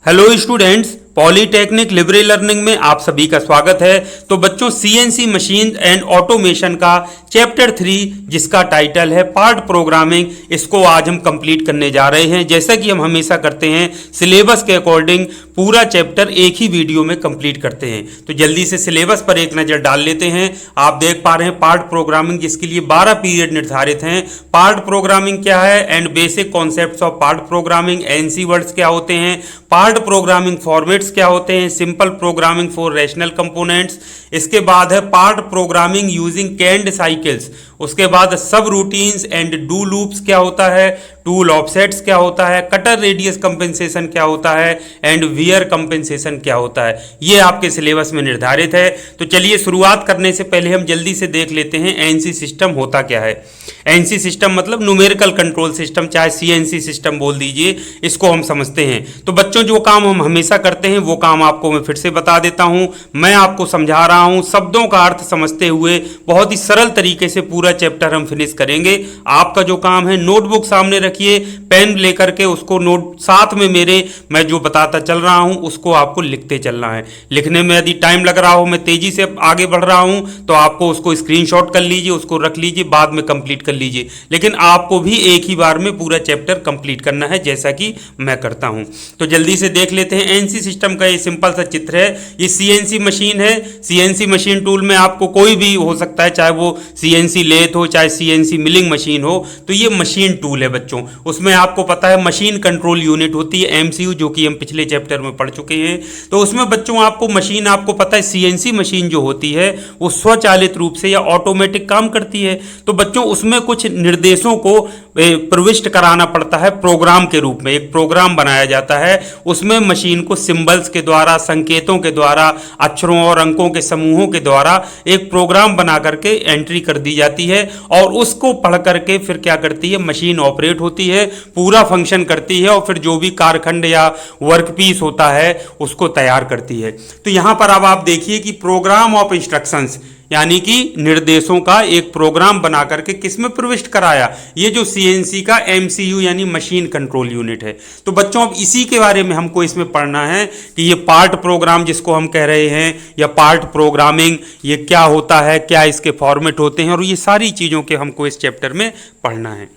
Hello students, polytechnic Libre learning में आप सभी का स्वागत है। तो बच्चों, सीएनसी मशीन एंड ऑटोमेशन का चैप्टर 3 जिसका टाइटल है पार्ट प्रोग्रामिंग, इसको आज हम कंप्लीट करने जा रहे हैं। जैसा कि हम हमेशा करते हैं, सिलेबस के अकॉर्डिंग पूरा चैप्टर एक ही वीडियो में कंप्लीट करते हैं। तो जल्दी से सिलेबस पर एक नज़र डाल लेते हैं। आप देख पा रहे हैं पार्ट प्रोग्रामिंग, जिसके लिए 12 पीरियड निर्धारित हैं। पार्ट प्रोग्रामिंग क्या है and basic concepts of part programming, NC words क्या होते हैं, पार्ट प्रोग्रामिंग फॉर्मेट्स क्या होते हैं, simple programming for rational components. इसके बाद है part programming using canned cycles. उसके बाद सब रूटीन्स एंड डू लूप्स क्या होता है, टूल ऑफसेट्स क्या होता है, कटर रेडियस कंपेंसेशन क्या होता है एंड वियर कंपेंसेशन क्या होता है। ये आपके सिलेबस में निर्धारित है। तो चलिए, शुरुआत करने से पहले हम जल्दी से देख लेते हैं एनसी सिस्टम होता क्या है। एनसी सिस्टम मतलब न्यूमेरिकल कंट्रोल सिस्टम, चाहे सीएनसी सिस्टम बोल दीजिए, इसको हम समझते हैं। तो बच्चों, जो काम हम हमेशा करते हैं वो काम आपको मैं फिर से बता देता हूं। मैं आपको समझा रहा हूं, शब्दों का अर्थ समझते हुए बहुत ही सरल तरीके से पूरा चैप्टर हम फिनिश करेंगे। आपका जो काम है, नोटबुक सामने रखिए, पेन लेकर के उसको नोट साथ में मेरे मैं जो बताता चल रहा हूं उसको आपको लिखते चलना है। लिखने में यदि टाइम लग रहा हो, मैं तेजी से आगे बढ़ रहा हूं, तो आपको उसको स्क्रीनशॉट कर लीजिए, उसको रख लीजिए, बाद में कंप्लीट कर लीजिए। लेकिन आपको भी एक ही बार में पूरा चैप्टर कंप्लीट करना है, जैसा कि मैं करता हूं। तो जल्दी से देख लेते हैं। एनसी सिस्टम का ये सिंपल सा चित्र है। ये सीएनसी मशीन है। सीएनसी मशीन टूल में आपको कोई भी हो सकता है, चाहे वो सीएनसी लेथ हो, चाहे सीएनसी मिलिंग मशीन हो। तो ये मशीन टूल है बच्चों। उसमें आपको पता है मशीन कंट्रोल यूनिट होती है, एमसीयू, जो कि हम पिछले चैप्टर में पढ़ चुके हैं। तो उसमें बच्चों आपको मशीन, आपको पता है सीएनसी मशीन जो होती है वो स्वचालित रूप से या ऑटोमेटिक काम करती है। तो बच्चों, उसमें कुछ निर्देशों को प्रविष्ट कराना पड़ता है प्रोग्राम के रूप में। एक प्रोग्राम बनाया जाता है, उसमें मशीन को सिंबल्स के द्वारा, संकेतों के द्वारा, अक्षरों और अंकों के समूहों के द्वारा एक प्रोग्राम बना करके एंट्री कर दी जाती है, और उसको पढ़ करके फिर क्या करती है, मशीन ऑपरेट होती है, पूरा फंक्शन करती है, और फिर जो भी कारखंड या वर्कपीस होता है उसको तैयार करती है। तो यहां पर अब आप देखिए कि प्रोग्राम ऑफ इंस्ट्रक्शंस, यानी कि निर्देशों का एक प्रोग्राम बना करके किसमें प्रविष्ट कराया, ये जो सीएनसी का एमसीयू यानी मशीन कंट्रोल यूनिट है। तो बच्चों, अब इसी के बारे में हमको इसमें पढ़ना है कि ये पार्ट प्रोग्राम जिसको हम कह रहे हैं, या पार्ट प्रोग्रामिंग, ये क्या होता है, क्या इसके फॉर्मेट होते हैं, और ये सारी चीज़ों के हमको इस चैप्टर में पढ़ना है।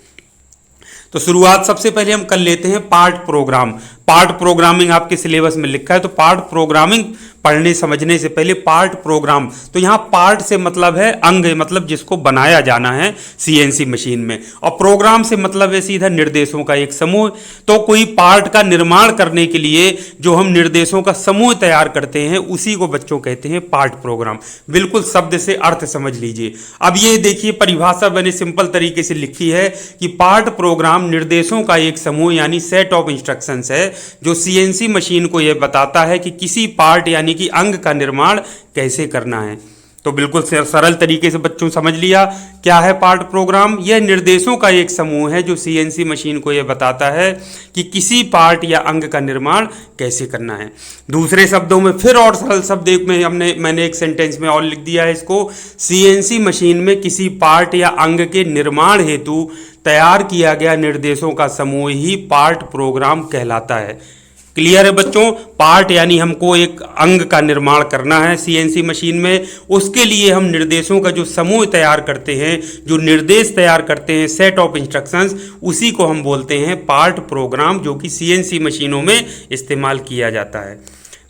तो शुरुआत सबसे पहले हम कर लेते हैं पार्ट प्रोग्राम। पार्ट प्रोग्रामिंग आपके सिलेबस में लिखा है। तो पार्ट प्रोग्रामिंग पढ़ने समझने से पहले पार्ट प्रोग्राम, तो यहाँ पार्ट से मतलब है अंग, मतलब जिसको बनाया जाना है सीएनसी मशीन में, और प्रोग्राम से मतलब है सीधा निर्देशों का एक समूह। तो कोई पार्ट का निर्माण करने के लिए जो हम निर्देशों का समूह तैयार करते हैं, उसी को बच्चों कहते हैं पार्ट प्रोग्राम। बिल्कुल शब्द से अर्थ समझ लीजिए। अब ये देखिए, परिभाषा मैंने सिंपल तरीके से लिखी है कि पार्ट प्रोग्राम निर्देशों का एक समूह यानी सेट ऑफ इंस्ट्रक्शंस है, जो सीएनसी मशीन को यह बताता है कि किसी पार्ट यानी कि अंग का निर्माण कैसे करना है। तो बिल्कुल सरल तरीके से बच्चों समझ लिया क्या है पार्ट प्रोग्राम। यह निर्देशों का एक समूह है जो सीएनसी मशीन को यह बताता है कि किसी पार्ट या अंग का निर्माण कैसे करना है। दूसरे शब्दों में, फिर और सरल शब्द में मैंने एक सेंटेंस में और लिख दिया है इसको, सीएनसी मशीन में किसी पार्ट या अंग के निर्माण हेतु तैयार किया गया निर्देशों का समूह ही पार्ट प्रोग्राम कहलाता है। क्लियर है बच्चों? पार्ट यानी हमको एक अंग का निर्माण करना है सीएनसी मशीन में, उसके लिए हम निर्देशों का जो समूह तैयार करते हैं, जो निर्देश तैयार करते हैं, सेट ऑफ इंस्ट्रक्शंस, उसी को हम बोलते हैं पार्ट प्रोग्राम, जो कि सीएनसी मशीनों में इस्तेमाल किया जाता है।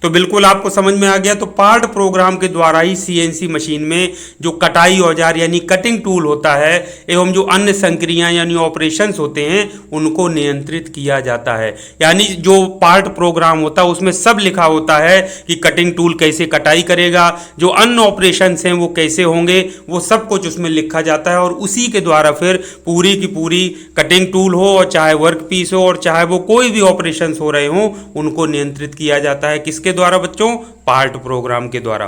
तो बिल्कुल आपको समझ में आ गया। तो पार्ट प्रोग्राम के द्वारा ही सीएनसी मशीन में जो कटाई औजार यानी कटिंग टूल होता है, एवं जो अन्य संक्रियां यानी ऑपरेशंस होते हैं, उनको नियंत्रित किया जाता है। यानी जो पार्ट प्रोग्राम होता है उसमें सब लिखा होता है कि कटिंग टूल कैसे कटाई करेगा, जो अन्य ऑपरेशंस हैं वो कैसे होंगे, वो सब कुछ उसमें लिखा जाता है, और उसी के द्वारा फिर पूरी की पूरी कटिंग टूल हो, और चाहे वर्क पीस हो, और चाहे वो कोई भी ऑपरेशंस हो रहे हों, उनको नियंत्रित किया जाता है। किसके द्वारा बच्चों? पार्ट प्रोग्राम के द्वारा।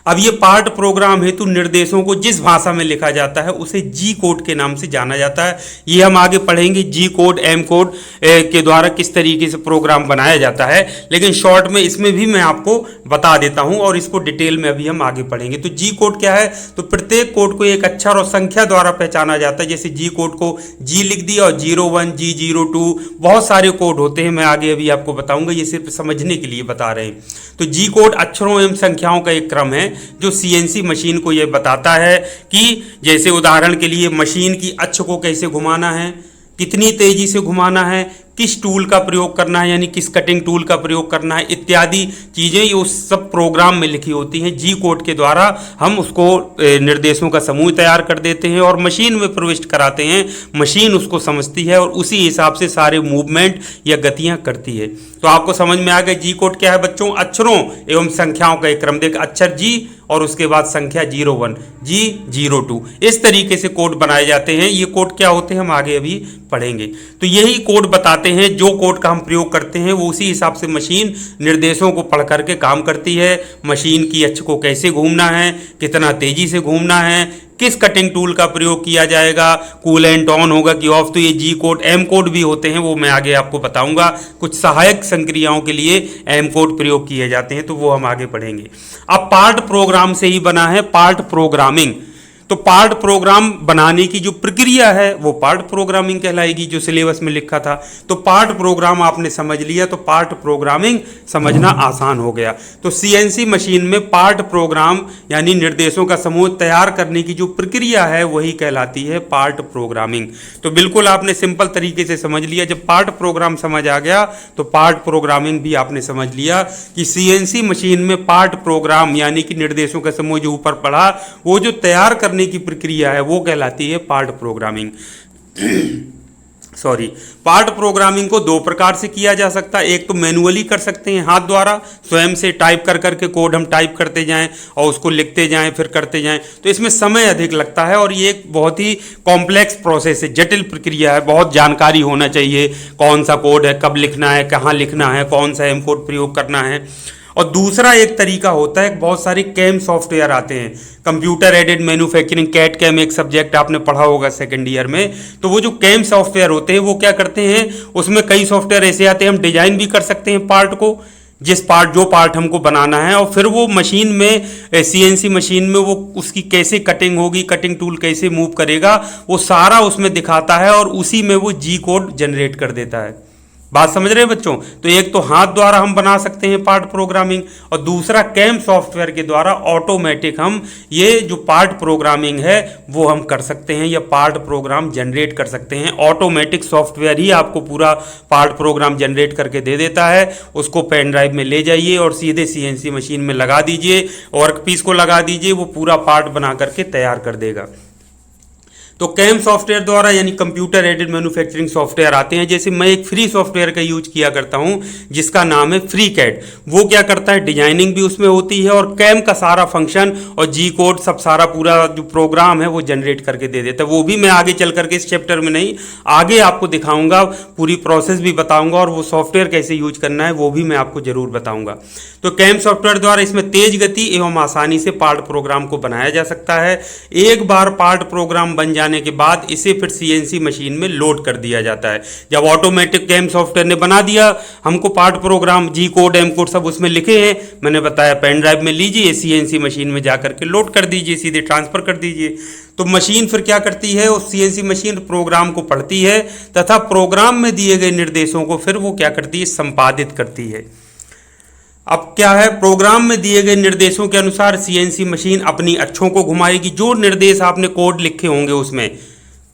अब ये पार्ट प्रोग्राम हेतु निर्देशों को जिस भाषा में लिखा जाता है उसे जी कोड के नाम से जाना जाता है। ये हम आगे पढ़ेंगे जी कोड एम कोड के द्वारा किस तरीके से प्रोग्राम बनाया जाता है, लेकिन शॉर्ट में इसमें भी मैं आपको बता देता हूं और इसको डिटेल में अभी हम आगे पढ़ेंगे। तो जी कोड क्या है, तो प्रत्येक कोड को एक अक्षर और संख्या द्वारा पहचाना जाता है। जैसे जी कोड को जी लिख दिया और 01 G02 बहुत सारे कोड होते हैं, मैं आगे अभी आपको बताऊंगा, ये सिर्फ समझने के लिए बता रहे हैं। तो जी कोड अक्षरों एवं संख्याओं का एक क्रम है जो सीएनसी मशीन को यह बताता है कि जैसे उदाहरण के लिए मशीन की अक्ष को कैसे घुमाना है, कितनी तेजी से घुमाना है, किस टूल का प्रयोग करना है यानी किस कटिंग टूल का प्रयोग करना है, इत्यादि चीज़ें ये उस सब प्रोग्राम में लिखी होती हैं। जी कोड के द्वारा हम उसको निर्देशों का समूह तैयार कर देते हैं और मशीन में प्रविष्ट कराते हैं। मशीन उसको समझती है और उसी हिसाब से सारे मूवमेंट या गतियां करती है। तो आपको समझ में आ गया जी कोड क्या है बच्चों, अक्षरों एवं संख्याओं का एक क्रम। देख अक्षर जी और उसके बाद संख्या 01 G02, इस तरीके से कोड बनाए जाते हैं। ये कोड क्या होते हैं हम आगे अभी पढ़ेंगे। तो यही कोड बताते हैं, जो कोड का हम प्रयोग करते हैं वो उसी हिसाब से मशीन निर्देशों को पढ़ करके काम करती है। मशीन की अक्ष को कैसे घूमना है, कितना तेजी से घूमना है, किस कटिंग टूल का प्रयोग किया जाएगा, कूलेंट ऑन होगा कि ऑफ, तो ये जी कोड एम कोड भी होते हैं, वो मैं आगे आपको बताऊंगा। कुछ सहायक संक्रियाओं के लिए एम कोड प्रयोग किए जाते हैं, तो वो हम आगे पढ़ेंगे। अब पार्ट प्रोग्राम से ही बना है पार्ट प्रोग्रामिंग। तो पार्ट प्रोग्राम बनाने की जो प्रक्रिया है वो पार्ट प्रोग्रामिंग कहलाएगी, जो सिलेबस में लिखा था। तो पार्ट प्रोग्राम आपने समझ लिया तो पार्ट प्रोग्रामिंग समझना आसान हो गया। तो सीएनसी मशीन में पार्ट प्रोग्राम यानी निर्देशों का समूह तैयार करने की जो प्रक्रिया है वही कहलाती है पार्ट प्रोग्रामिंग। तो बिल्कुल आपने सिंपल तरीके से समझ लिया। जब पार्ट प्रोग्राम समझ आ गया तो पार्ट प्रोग्रामिंग भी आपने समझ लिया कि सीएनसी मशीन में पार्ट प्रोग्राम यानी कि निर्देशों का समूह जो ऊपर पढ़ा वो जो तैयार करने की प्रक्रिया है वो कहलाती है पार्ट प्रोग्रामिंग। पार्ट प्रोग्रामिंग को दो प्रकार से किया जा सकता है। एक तो मैनुअली कर सकते हैं, हाथ द्वारा स्वयं से टाइप कर करके कोड हम टाइप करते जाएं और उसको लिखते जाएं फिर करते जाएं, तो इसमें समय अधिक लगता है और ये एक बहुत ही कॉम्प्लेक्स प्रोसेस है, जटिल प्रक्रिया है। बहुत जानकारी होना चाहिए, कौन सा कोड है, कब लिखना है, कहाँ लिखना है, कौन सा एम कोड प्रयोग करना है। और दूसरा एक तरीका होता है, बहुत सारे कैम सॉफ्टवेयर आते हैं, computer aided manufacturing, CAD CAM एक सब्जेक्ट आपने पढ़ा होगा सेकंड ईयर में। तो वो जो कैम सॉफ्टवेयर होते हैं वो क्या करते हैं, उसमें कई सॉफ्टवेयर ऐसे आते हैं हम डिजाइन भी कर सकते हैं पार्ट को, जो पार्ट हमको बनाना है, और फिर वो मशीन में सीएनसी मशीन में वो उसकी कैसे कटिंग होगी, कटिंग टूल कैसे मूव करेगा, वो सारा उसमें दिखाता है और उसी में वो जी कोड जनरेट कर देता है। बात समझ रहे हैं बच्चों। तो एक तो हाथ द्वारा हम बना सकते हैं पार्ट प्रोग्रामिंग और दूसरा कैम सॉफ्टवेयर के द्वारा ऑटोमेटिक हम ये जो पार्ट प्रोग्रामिंग है वो हम कर सकते हैं या पार्ट प्रोग्राम जनरेट कर सकते हैं। ऑटोमेटिक सॉफ्टवेयर ही आपको पूरा पार्ट प्रोग्राम जनरेट करके दे देता है। उसको पेन ड्राइव में ले जाइए और सीधे सीएनसी मशीन में लगा दीजिए, वर्क पीस को लगा दीजिए, वो पूरा पार्ट बना करके तैयार कर देगा। तो कैम सॉफ्टवेयर द्वारा यानी कंप्यूटर एडेड मैन्युफैक्चरिंग सॉफ्टवेयर आते हैं। जैसे मैं एक फ्री सॉफ्टवेयर का यूज किया करता हूं जिसका नाम है फ्री कैड। वो क्या करता है, डिजाइनिंग भी उसमें होती है और कैम का सारा फंक्शन और जी कोड सब सारा पूरा जो प्रोग्राम है वो जनरेट करके दे देता है। वो भी मैं आगे चल करके इस चैप्टर में नहीं, आगे आपको दिखाऊंगा, पूरी प्रोसेस भी बताऊंगा और वो सॉफ्टवेयर कैसे यूज करना है वो भी मैं आपको जरूर बताऊंगा। तो कैम सॉफ्टवेयर द्वारा इसमें तेज गति एवं आसानी से पार्ट प्रोग्राम को बनाया जा सकता है। एक बार पार्ट प्रोग्राम बन जाने के बाद इसे फिर सीएनसी मशीन में लोड कर दिया जाता है। जब ऑटोमेटिक कैम सॉफ्टवेयर ने बना दिया हमको पार्ट प्रोग्राम, जी कोड एम कोड सब उसमें लिखे हैं, मैंने बताया पेन ड्राइव में लीजिए, सीएनसी मशीन में जाकर के लोड कर दीजिए, सीधे ट्रांसफर कर दीजिए। तो मशीन फिर क्या करती है, उस सीएनसी मशीन प्रोग्राम को पढ़ती है तथा प्रोग्राम में दिए गए निर्देशों को फिर वो क्या करती है, संपादित करती है। अब क्या है, प्रोग्राम में दिए गए निर्देशों के अनुसार सीएनसी मशीन अपनी अक्षों को घुमाएगी। जो निर्देश आपने कोड लिखे होंगे उसमें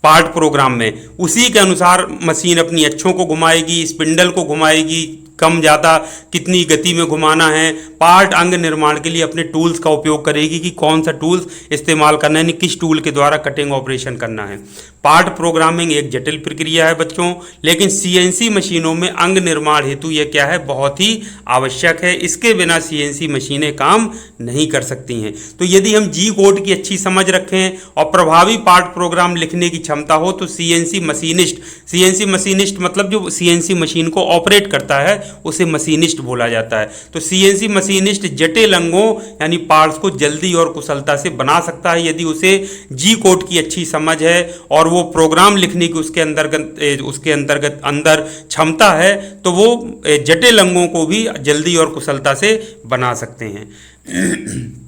पार्ट प्रोग्राम में, उसी के अनुसार मशीन अपनी अक्षों को घुमाएगी, स्पिंडल को घुमाएगी, कम ज़्यादा कितनी गति में घुमाना है। पार्ट अंग निर्माण के लिए अपने टूल्स का उपयोग करेगी कि कौन सा टूल्स इस्तेमाल करना है, यानी किस टूल के द्वारा कटिंग ऑपरेशन करना है। पार्ट प्रोग्रामिंग एक जटिल प्रक्रिया है बच्चों, लेकिन सीएनसी मशीनों में अंग निर्माण हेतु यह क्या है, बहुत ही आवश्यक है। इसके बिना सीएनसी मशीनें काम नहीं कर सकती हैं। तो यदि हम जी कोड की अच्छी समझ रखें और प्रभावी पार्ट प्रोग्राम लिखने की क्षमता हो तो सीएनसी मशीनिस्ट मतलब जो सीएनसी मशीन को ऑपरेट करता है उसे मशीनिस्ट बोला जाता है। तो सीएनसी मशीन मशीनिस्ट जटिल अंगों यानी पार्ट्स को जल्दी और कुशलता से बना सकता है यदि उसे जी कोड की अच्छी समझ है और वो प्रोग्राम लिखने की उसके अंदर क्षमता है, तो वो जटिल अंगों को भी जल्दी और कुशलता से बना सकते हैं।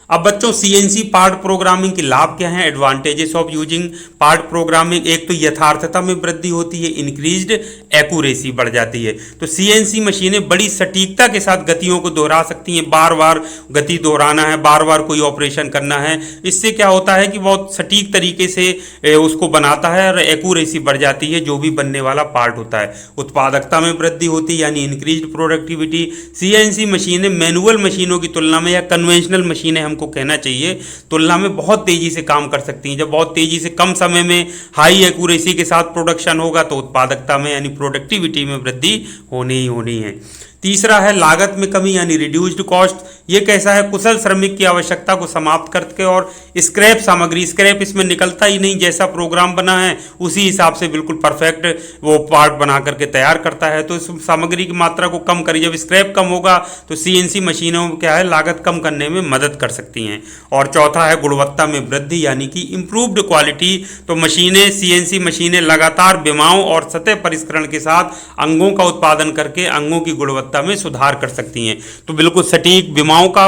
अब बच्चों सीएनसी पार्ट प्रोग्रामिंग के लाभ क्या हैं, advantages of using part programming. एक तो यथार्थता में वृद्धि होती है, इंक्रीज्ड एक्यूरेसी बढ़ जाती है। तो सीएनसी मशीनें बड़ी सटीकता के साथ गतियों को दोहरा सकती हैं, बार बार गति दोहराना है, बार बार कोई ऑपरेशन करना है, इससे क्या होता है कि बहुत सटीक तरीके से उसको बनाता है और एक्यूरेसी बढ़ जाती है जो भी बनने वाला पार्ट होता है। उत्पादकता में वृद्धि होती है यानी इंक्रीज्ड प्रोडक्टिविटी। सीएनसी मशीनें मैनुअल मशीनों की तुलना में या कन्वेंशनल मशीनें को कहना चाहिए तुलना में बहुत तेजी से काम कर सकती हैं। जब बहुत तेजी से कम समय में हाई एक्यूरेसी के साथ प्रोडक्शन होगा तो उत्पादकता में यानी प्रोडक्टिविटी में वृद्धि होनी ही होनी है। तीसरा है लागत में कमी यानी रिड्यूस्ड कॉस्ट। ये कैसा है, कुशल श्रमिक की आवश्यकता को समाप्त करके और स्क्रैप सामग्री, स्क्रैप इसमें निकलता ही नहीं, जैसा प्रोग्राम बना है उसी हिसाब से बिल्कुल परफेक्ट वो पार्ट बना करके तैयार करता है। तो इस सामग्री की मात्रा को कम करिए, जब स्क्रैप कम होगा तो सीएनसी मशीनों में क्या है, लागत कम करने में मदद कर सकती हैं। और चौथा है गुणवत्ता में वृद्धि यानी कि इम्प्रूव्ड क्वालिटी। तो मशीनें, सीएनसी मशीनें लगातार विमाओं और सतह परिष्करण के साथ अंगों का उत्पादन करके अंगों की गुणवत्ता में सुधार कर सकती हैं। तो बिल्कुल सटीक विमाओं का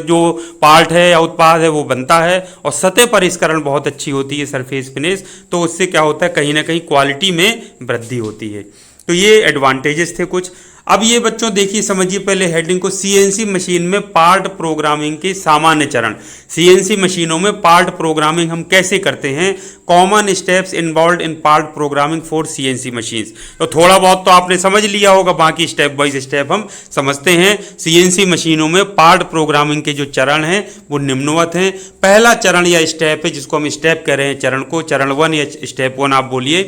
जो पार्ट है या उत्पाद है वो बनता है और सतह परिष्करण बहुत अच्छी होती है, सरफेस फिनिश, तो उससे क्या होता है, कहीं ना कहीं क्वालिटी में वृद्धि होती है। तो ये एडवांटेजेस थे कुछ। अब ये बच्चों देखिए, समझिए पहले हेडिंग को, सीएनसी मशीन में पार्ट प्रोग्रामिंग के सामान्य चरण। सीएनसी मशीनों में पार्ट प्रोग्रामिंग हम कैसे करते हैं, common steps involve in part programming for CNC machines. तो थोड़ा बहुत तो आपने समझ लिया होगा, बाकी स्टेप बाय स्टेप हम समझते हैं। सीएनसी मशीनों में पार्ट प्रोग्रामिंग के जो चरण हैं वो निम्नवत हैं। पहला चरण या स्टेप है जिसको हम स्टेप कह रहे हैं, चरण को चरण 1 या स्टेप 1 आप बोलिए।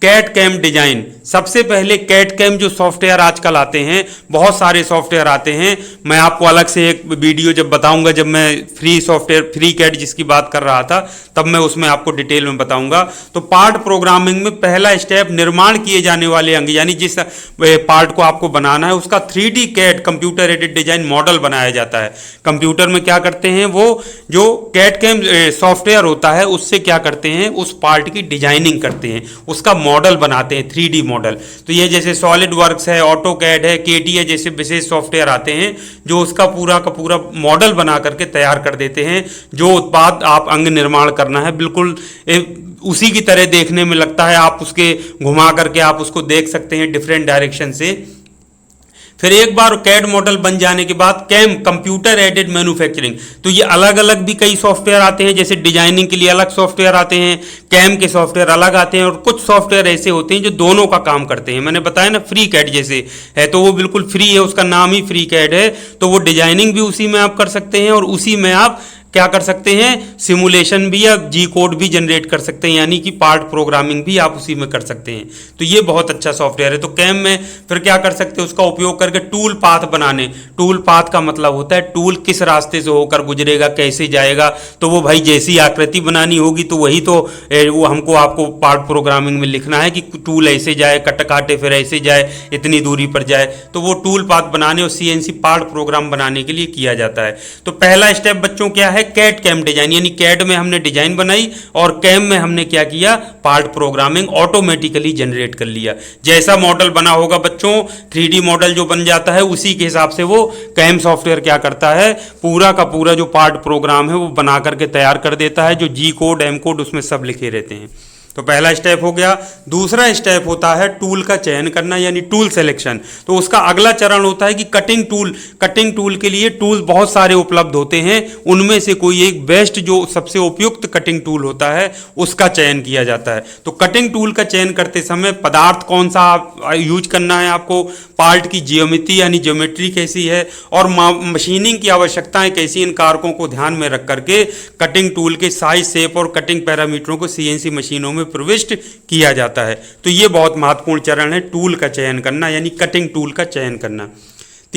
CAD CAM design. सबसे पहले कैट कैम जो सॉफ्टवेयर आजकल आते हैं, बहुत सारे सॉफ्टवेयर आते हैं, मैं आपको अलग से एक वीडियो जब बताऊंगा, जब मैं फ्री सॉफ्टवेयर फ्री कैट जिसकी बात कर रहा था तब मैं उसमें आपको डिटेल में बताऊंगा। तो पार्ट प्रोग्रामिंग में पहला स्टेप, निर्माण किए जाने वाले अंग यानी जिस पार्ट को आपको बनाना है उसका 3D CAD computer aided design model बनाया जाता है। कंप्यूटर में क्या करते हैं, वो जो कैट कैम सॉफ्टवेयर होता है उससे क्या करते हैं, उस पार्ट की डिजाइनिंग करते हैं, उसका मॉडल बनाते हैं, 3D मॉडल। तो ये जैसे सॉलिड वर्क्स है, ऑटोकैड है, केटी है, जैसे विशेष सॉफ्टवेयर आते हैं जो उसका पूरा का पूरा मॉडल बना करके तैयार कर देते हैं। जो उत्पाद आप अंग निर्माण करना है बिल्कुल उसी की तरह देखने में लगता है, आप उसके घुमा करके आप उसको देख सकते हैं डिफरेंट डायरेक्शन से। फिर एक बार कैड मॉडल बन जाने के बाद कैम कंप्यूटर एडेड मैन्युफैक्चरिंग। तो ये अलग अलग भी कई सॉफ्टवेयर आते हैं, जैसे डिजाइनिंग के लिए अलग सॉफ्टवेयर आते हैं, कैम के सॉफ्टवेयर अलग आते हैं, और कुछ सॉफ्टवेयर ऐसे होते हैं जो दोनों का काम करते हैं। मैंने बताया ना फ्री कैड जैसे है, तो वो बिल्कुल फ्री है, उसका नाम ही फ्री कैड है। तो वो डिजाइनिंग भी उसी में आप कर सकते हैं और उसी में आप क्या कर सकते हैं, सिमुलेशन भी या जी कोड भी जनरेट कर सकते हैं, यानी कि पार्ट प्रोग्रामिंग भी आप उसी में कर सकते हैं। तो ये बहुत अच्छा सॉफ्टवेयर है। तो कैम में फिर क्या कर सकते हैं, उसका उपयोग करके टूल पाथ बनाने। टूल पाथ का मतलब होता है टूल किस रास्ते से होकर गुजरेगा, कैसे जाएगा। तो वो भाई जैसी आकृति बनानी होगी तो वही तो वो हमको आपको पार्ट प्रोग्रामिंग में लिखना है कि टूल ऐसे जाए, कट काटे फिर ऐसे जाए, इतनी दूरी पर जाए। तो वो टूल पाथ बनाने और सीएनसी पार्ट प्रोग्राम बनाने के लिए किया जाता है। तो पहला स्टेप बच्चों क्या है, कैड कैम डिजाइन, यानी कैड में हमने डिजाइन बनाई और कैम में हमने क्या किया, पार्ट प्रोग्रामिंग ऑटोमेटिकली जनरेट कर लिया। जैसा मॉडल बना होगा बच्चों, 3D मॉडल जो बन जाता है उसी के हिसाब से वो कैम सॉफ्टवेयर क्या करता है, पूरा का पूरा जो पार्ट प्रोग्राम है वो बना करके तैयार कर देता है। जो जी कोड एम कोड उसमें सब लिखे रहते हैं। तो पहला स्टेप हो गया। दूसरा स्टेप होता है टूल का चयन करना, यानी टूल सिलेक्शन। तो उसका अगला चरण होता है कि कटिंग टूल। कटिंग टूल के लिए टूल बहुत सारे उपलब्ध होते हैं, उनमें से कोई एक बेस्ट जो सबसे उपयुक्त कटिंग टूल होता है उसका चयन किया जाता है। तो कटिंग टूल का चयन करते समय पदार्थ कौन सा यूज करना है आपको, पार्ट की जियोमेट्री यानी ज्योमेट्री कैसी है और मशीनिंग की आवश्यकताएं कैसी, इन कारकों को ध्यान में रख करके कटिंग टूल के साइज, शेप और कटिंग पैरामीटरों को सीएनसी मशीनों में प्रविष्ट किया जाता है। तो ये बहुत महत्वपूर्ण चरण है, टूल का चयन करना यानी कटिंग टूल का चयन करना।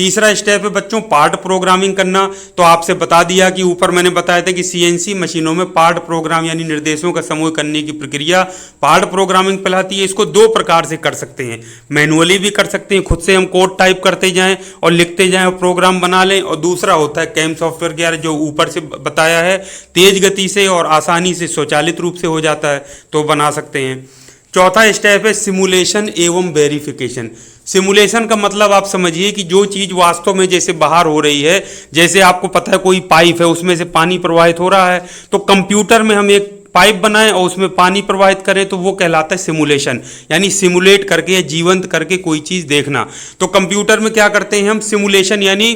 तीसरा स्टेप है बच्चों पार्ट प्रोग्रामिंग करना। तो आपसे बता दिया कि ऊपर मैंने बताया था कि सीएनसी मशीनों में पार्ट प्रोग्राम यानी निर्देशों का समूह करने की प्रक्रिया पार्ट प्रोग्रामिंग कहलाती है। इसको दो प्रकार से कर सकते हैं, मैनुअली भी कर सकते हैं, खुद से हम कोड टाइप करते जाएं और लिखते जाएं और प्रोग्राम बना लें, और दूसरा होता है कैम सॉफ्टवेयर के जो ऊपर से बताया है, तेज गति से और आसानी से स्वचालित रूप से हो जाता है तो बना सकते हैं। चौथा स्टेप है सिमुलेशन एवं वेरिफिकेशन। सिमुलेशन का मतलब आप समझिए कि जो चीज़ वास्तव में जैसे बाहर हो रही है, जैसे आपको पता है कोई पाइप है उसमें से पानी प्रवाहित हो रहा है, तो कंप्यूटर में हम एक पाइप बनाएं और उसमें पानी प्रवाहित करें तो वो कहलाता है सिमुलेशन, यानी सिमुलेट करके या जीवंत करके कोई चीज़ देखना। तो कंप्यूटर में क्या करते हैं हम, सिमुलेशन यानी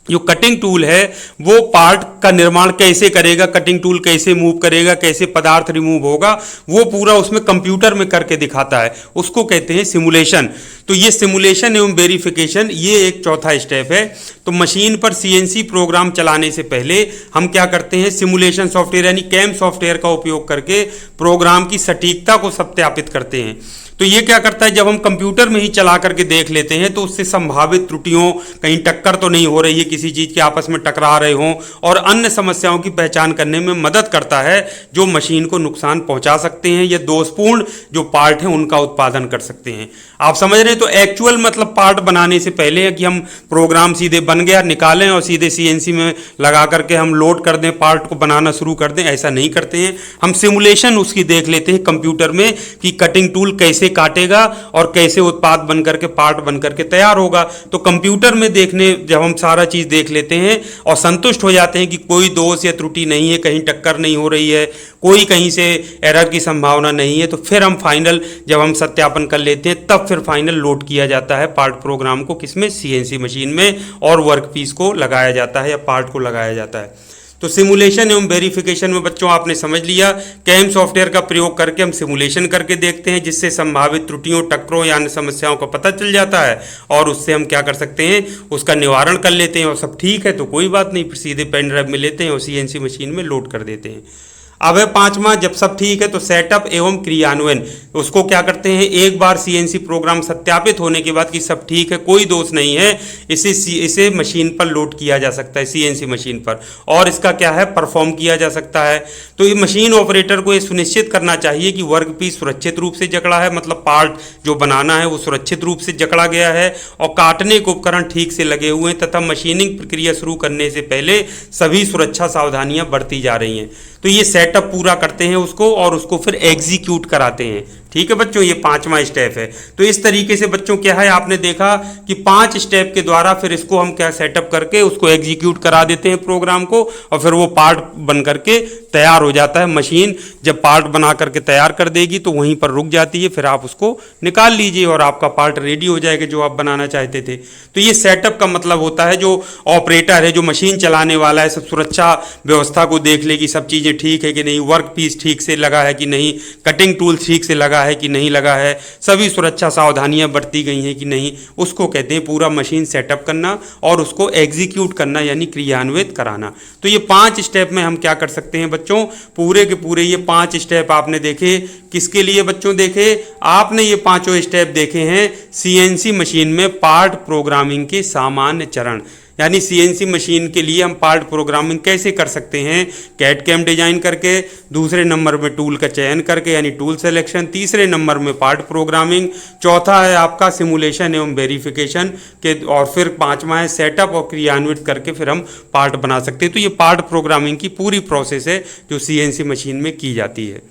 जो कटिंग टूल है वो पार्ट का निर्माण कैसे करेगा, कटिंग टूल कैसे मूव करेगा, कैसे पदार्थ रिमूव होगा, वो पूरा उसमें कंप्यूटर में करके दिखाता है, उसको कहते हैं सिमुलेशन। तो ये सिमुलेशन एवं वेरिफिकेशन ये एक चौथा स्टेप है। तो मशीन पर सीएनसी प्रोग्राम चलाने से पहले हम क्या करते हैं, सिमुलेशन सॉफ्टवेयर यानी कैम सॉफ्टवेयर का उपयोग करके प्रोग्राम की सटीकता को सत्यापित करते हैं। तो ये क्या करता है, जब हम कंप्यूटर में ही चला करके देख लेते हैं तो उससे संभावित त्रुटियों, कहीं टक्कर तो नहीं हो रही है, किसी चीज़ के आपस में टकरा रहे हों, और अन्य समस्याओं की पहचान करने में मदद करता है जो मशीन को नुकसान पहुंचा सकते हैं या दोषपूर्ण जो पार्ट हैं उनका उत्पादन कर सकते हैं। आप समझ रहे हैं। तो एक्चुअल मतलब पार्ट बनाने से पहले है कि हम प्रोग्राम सीधे बन गया निकालें और सीधे सीएनसी में लगा करके हम लोड कर दें, पार्ट को बनाना शुरू कर दें, ऐसा नहीं करते हैं। हम सिमुलेशन उसकी देख लेते हैं कंप्यूटर में कि कटिंग टूल कैसे काटेगा और कैसे उत्पाद बन करके पार्ट बन करके तैयार होगा। तो कंप्यूटर में देखने जब हम सारा चीज़ देख लेते हैं और संतुष्ट हो जाते हैं कि कोई दोष या त्रुटि नहीं है, कहीं टक्कर नहीं हो रही है, कोई कहीं से एरर की संभावना नहीं है, तो फिर हम फाइनल जब हम सत्यापन कर लेते हैं तब फिर फाइनल लोड किया जाता है पार्ट प्रोग्राम को, किसमें, सीएनसी मशीन में, और वर्क पीस को लगाया जाता है या पार्ट को लगाया जाता है। तो सिमुलेशन एवं वेरिफिकेशन में बच्चों आपने समझ लिया, कैम सॉफ्टवेयर का प्रयोग करके हम सिमुलेशन करके देखते हैं जिससे संभावित त्रुटियों, टक्करों या अन्य समस्याओं का पता चल जाता है और उससे हम क्या कर सकते हैं, उसका निवारण कर लेते हैं, और सब ठीक है तो कोई बात नहीं, फिर सीधे पेन ड्राइव में लेते हैं और सीएनसी मशीन में लोड कर देते हैं। अब है पांचवा, जब सब ठीक है तो सेटअप एवं क्रियान्वयन। उसको क्या करते हैं, एक बार सीएनसी प्रोग्राम सत्यापित होने के बाद कि सब ठीक है, कोई दोष नहीं है, इसे मशीन पर लोड किया जा सकता है, सीएनसी मशीन पर, और इसका क्या है, परफॉर्म किया जा सकता है। तो ये मशीन ऑपरेटर को ये सुनिश्चित करना चाहिए कि वर्क पीस सुरक्षित रूप से जकड़ा है, मतलब पार्ट जो बनाना है वो सुरक्षित रूप से जकड़ा गया है और काटने के उपकरण ठीक से लगे हुए हैं तथा मशीनिंग प्रक्रिया शुरू करने से पहले सभी सुरक्षा सावधानियां बरती जा रही हैं। तो ये सेटअप पूरा करते हैं उसको और उसको फिर एग्जीक्यूट कराते हैं। ठीक है बच्चों, ये पांचवा स्टेप है। तो इस तरीके से बच्चों क्या है, आपने देखा कि 5 स्टेप के द्वारा फिर इसको हम क्या सेटअप करके उसको एग्जीक्यूट करा देते हैं प्रोग्राम को, और फिर वो पार्ट बन करके तैयार हो जाता है। मशीन जब पार्ट बना करके तैयार कर देगी तो वहीं पर रुक जाती है, फिर आप उसको निकाल लीजिए और आपका पार्ट रेडी हो जाएगा जो आप बनाना चाहते थे। तो ये सेटअप का मतलब होता है जो ऑपरेटर है, जो मशीन चलाने वाला है, सब सुरक्षा व्यवस्था को देख ले कि सब चीज़ें ठीक है कि नहीं, वर्क पीस ठीक से लगा है कि नहीं, कटिंग टूल ठीक से लगा है कि नहीं लगा है, सभी सुरक्षा सावधानियां बरती गई हैं कि नहीं, उसको कहते हैं पूरा मशीन सेटअप करना और उसको एग्जीक्यूट करना यानी क्रियान्वित कराना। तो ये 5 स्टेप में हम क्या कर सकते हैं बच्चों, पूरे के पूरे ये 5 स्टेप आपने देखे। किसके लिए बच्चों देखे, आपने ये 5 स्टेप देखे हैं सीएनसी मशीन में पार्ट प्रोग्रामिंग के सामान्य चरण, यानी सीएनसी मशीन के लिए हम पार्ट प्रोग्रामिंग कैसे कर सकते हैं, कैड कैम डिजाइन करके, दूसरे नंबर में टूल का चयन करके यानी टूल सिलेक्शन, तीसरे नंबर में पार्ट प्रोग्रामिंग, चौथा है आपका सिमुलेशन एवं वेरिफिकेशन के, और फिर पांचवा है सेटअप और क्रियान्वित करके फिर हम पार्ट बना सकते हैं। तो ये पार्ट प्रोग्रामिंग की पूरी प्रोसेस है जो सीएनसी मशीन में की जाती है।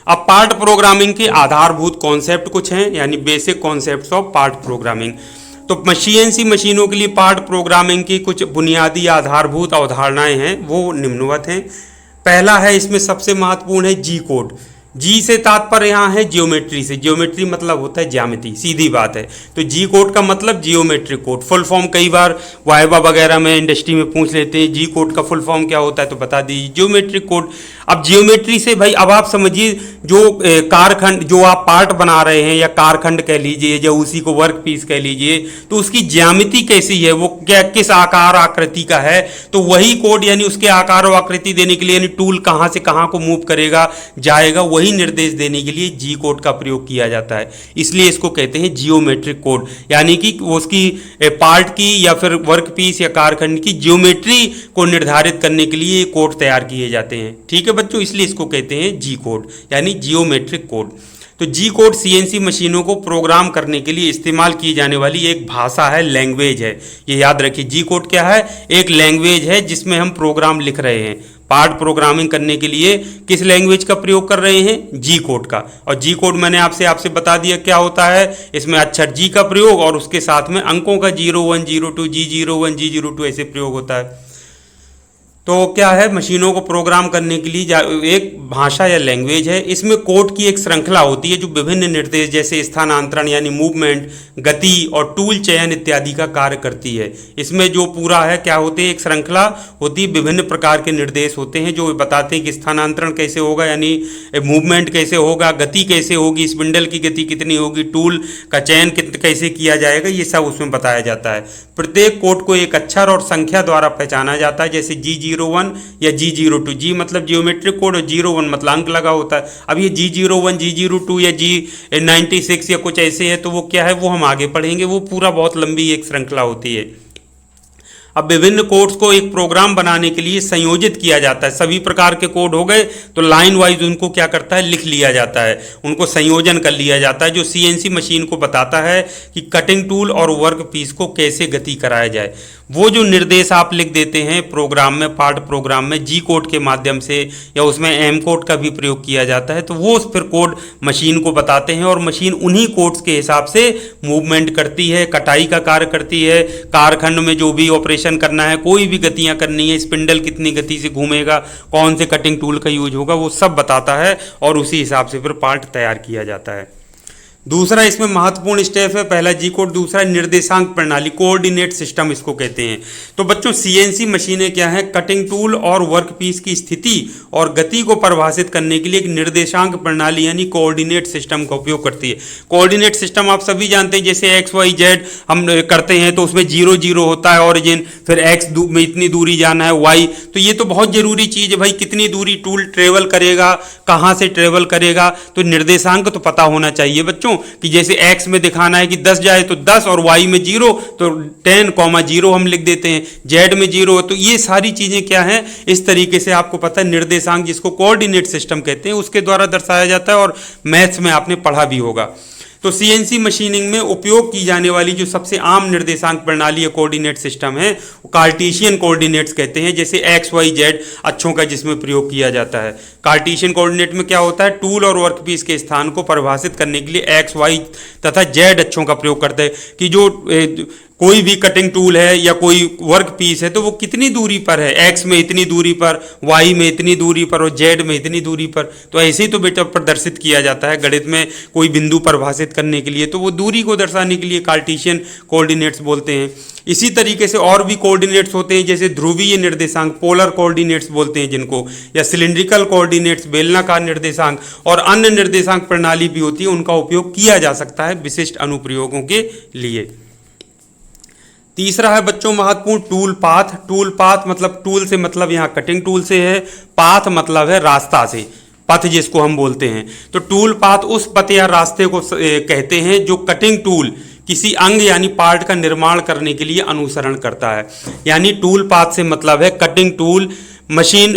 अब पार्ट प्रोग्रामिंग के आधारभूत कॉन्सेप्ट कुछ हैं, यानी basic concepts of part programming. तो सीएनसी मशीनों के लिए पार्ट प्रोग्रामिंग की कुछ बुनियादी आधारभूत अवधारणाएं हैं, वो निम्नवत हैं। पहला है, इसमें सबसे महत्वपूर्ण है जी कोड। जी से तात्पर्य यहाँ है जियोमेट्री से, जियोमेट्री मतलब होता है ज्यामिति, सीधी बात है। तो जी कोड का मतलब जियोमेट्रिक कोड, फुल फॉर्म कई बार वाइवा वगैरह में इंडस्ट्री में पूछ लेते हैं जी कोड का फुल फॉर्म क्या होता है, तो बता दीजिए जियोमेट्रिक कोड। अब जियोमेट्री से भाई अब आप समझिए जो कारखंड जो आप पार्ट बना रहे हैं या कारखंड कह लीजिए या उसी को वर्क पीस कह लीजिए, तो उसकी ज्यामिति कैसी है, वो क्या किस आकार आकृति का है, तो वही कोड यानी उसके आकार और आकृति देने के लिए यानी टूल कहां से कहां को मूव करेगा जाएगा वही निर्देश देने के लिए जी कोड का प्रयोग किया जाता है। इसलिए इसको कहते हैं जियोमेट्रिक कोड, यानी कि उसकी पार्ट की या फिर वर्क पीस या कारखंड की ज्योमेट्री को निर्धारित करने के लिए कोड तैयार किए जाते हैं। ठीक है बच्चों, इसलिए इसको कहते हैं जी कोड यानी जियोमेट्रिक कोड। तो जी कोड सीएनसी मशीनों को प्रोग्राम करने के लिए इस्तेमाल की जाने वाली एक भाषा है, लैंग्वेज है। ये याद रखिए, जी कोड क्या है, एक लैंग्वेज है जिसमें हम प्रोग्राम लिख रहे हैं। पार्ट प्रोग्रामिंग करने के लिए किस लैंग्वेज का प्रयोग कर रहे हैं, जी कोड का। और जी कोड मैंने आपसे बता दिया क्या होता है, इसमें अक्षर जी का प्रयोग और उसके साथ में अंकों का 01 02 G01 G02 ऐसे प्रयोग होता है। तो क्या है, मशीनों को प्रोग्राम करने के लिए एक भाषा या लैंग्वेज है। इसमें कोड की एक श्रृंखला होती है जो विभिन्न निर्देश जैसे स्थानांतरण यानी मूवमेंट, गति और टूल चयन इत्यादि का कार्य करती है। इसमें जो पूरा है क्या होते हैं, एक श्रृंखला होती है, विभिन्न प्रकार के निर्देश होते हैं जो बताते हैं कि स्थानांतरण कैसे होगा यानी मूवमेंट कैसे होगा, गति कैसे होगी, स्पिंडल की गति कितनी होगी, टूल का चयन कैसे किया जाएगा, ये सब उसमें बताया जाता है। प्रत्येक कोड को एक अक्षर और संख्या द्वारा पहचाना जाता है, जैसे G01 या G02। G मतलब जियोमेट्रिक कोड और 01 मतलब अंक लगा होता है। अब ये G01 G02 या G96 या कुछ ऐसे है तो वो क्या है, वो हम आगे पढ़ेंगे, वो पूरा बहुत लंबी एक श्रृंखला होती है। अब विभिन्न कोड्स को एक प्रोग्राम बनाने के लिए संयोजित किया जाता है। सभी प्रकार के कोड हो गए तो लाइन वाइज उनको क्या करता है, लिख लिया जाता है, उनको संयोजन कर लिया जाता है जो सीएनसी मशीन को बताता है कि कटिंग टूल और वर्क पीस को कैसे गति कराया जाए। वो जो निर्देश आप लिख देते हैं प्रोग्राम में, पार्ट प्रोग्राम में जी कोड के माध्यम से या उसमें एम कोड का भी प्रयोग किया जाता है, तो वो फिर कोड मशीन को बताते हैं और मशीन उन्हीं कोड्स के हिसाब से मूवमेंट करती है, कटाई का कार्य करती है, कारखंड में जो भी ऑपरेशन करना है, कोई भी गतियां करनी है, स्पिंडल कितनी गति से घूमेगा, कौन से कटिंग टूल का यूज होगा, वो सब बताता है और उसी हिसाब से फिर पार्ट तैयार किया जाता है। दूसरा इसमें महत्वपूर्ण स्टेप है, पहला जी कोड, दूसरा निर्देशांक प्रणाली, कोऑर्डिनेट सिस्टम इसको कहते हैं। तो बच्चों सीएनसी मशीनें क्या है, कटिंग टूल और वर्क पीस की स्थिति और गति को परिभाषित करने के लिए एक निर्देशांक प्रणाली यानी कोऑर्डिनेट सिस्टम का उपयोग करती है। कोऑर्डिनेट सिस्टम आप सभी जानते हैं, जैसे एक्स वाई जेड हम करते हैं तो उसमें 0 0 होता है ऑरिजिन, फिर एक्स में इतनी दूरी जाना है, वाई, तो ये तो बहुत जरूरी चीज है भाई, कितनी दूरी टूल ट्रेवल करेगा, कहाँ से ट्रेवल करेगा, तो निर्देशांक तो पता होना चाहिए बच्चों कि जैसे x में दिखाना है कि 10 जाए तो 10 और y में 0 तो 10,0 हम लिख देते हैं, z में 0, तो ये सारी चीजें क्या हैं, इस तरीके से आपको पता है निर्देशांक जिसको कोऑर्डिनेट सिस्टम कहते हैं उसके द्वारा दर्शाया जाता है और मैथ्स में आपने पढ़ा भी होगा। तो सीएनसी मशीनिंग में उपयोग की जाने वाली जो सबसे आम निर्देशांक प्रणाली या कोऑर्डिनेट सिस्टम है वो कार्टेशियन कोऑर्डिनेट्स कहते हैं, जैसे एक्स वाई जेड अक्षों का जिसमें प्रयोग किया जाता है। कार्टेशियन कोऑर्डिनेट में क्या होता है, टूल और वर्कपीस के स्थान को परिभाषित करने के लिए एक्स वाई तथा जेड अक्षों का प्रयोग करते हैं कि जो कोई भी कटिंग टूल है या कोई वर्क पीस है तो वो कितनी दूरी पर है, एक्स में इतनी दूरी पर, वाई में इतनी दूरी पर और जेड में इतनी दूरी पर। तो ऐसे ही तो बेटा प्रदर्शित किया जाता है गणित में कोई बिंदु परिभाषित करने के लिए, तो वो दूरी को दर्शाने के लिए कार्टेशियन कोऑर्डिनेट्स बोलते हैं। इसी तरीके से और भी कोऑर्डिनेट्स होते हैं, जैसे ध्रुवीय निर्देशांक, पोलर कोऑर्डिनेट्स बोलते हैं जिनको, या सिलिंड्रिकल कोऑर्डिनेट्स, बेलनाकार निर्देशांक, और अन्य निर्देशांक प्रणाली भी होती है, उनका उपयोग किया जा सकता है विशिष्ट अनुप्रयोगों के लिए। तीसरा है बच्चों महत्वपूर्ण टूल पाथ। टूल पाथ मतलब टूल से मतलब यहाँ कटिंग टूल से है, पाथ मतलब है रास्ता से, पथ जिसको हम बोलते हैं। तो टूल पाथ उस पथ या रास्ते को कहते हैं जो कटिंग टूल किसी अंग यानी पार्ट का निर्माण करने के लिए अनुसरण करता है। यानी टूल पाथ से मतलब है कटिंग टूल मशीन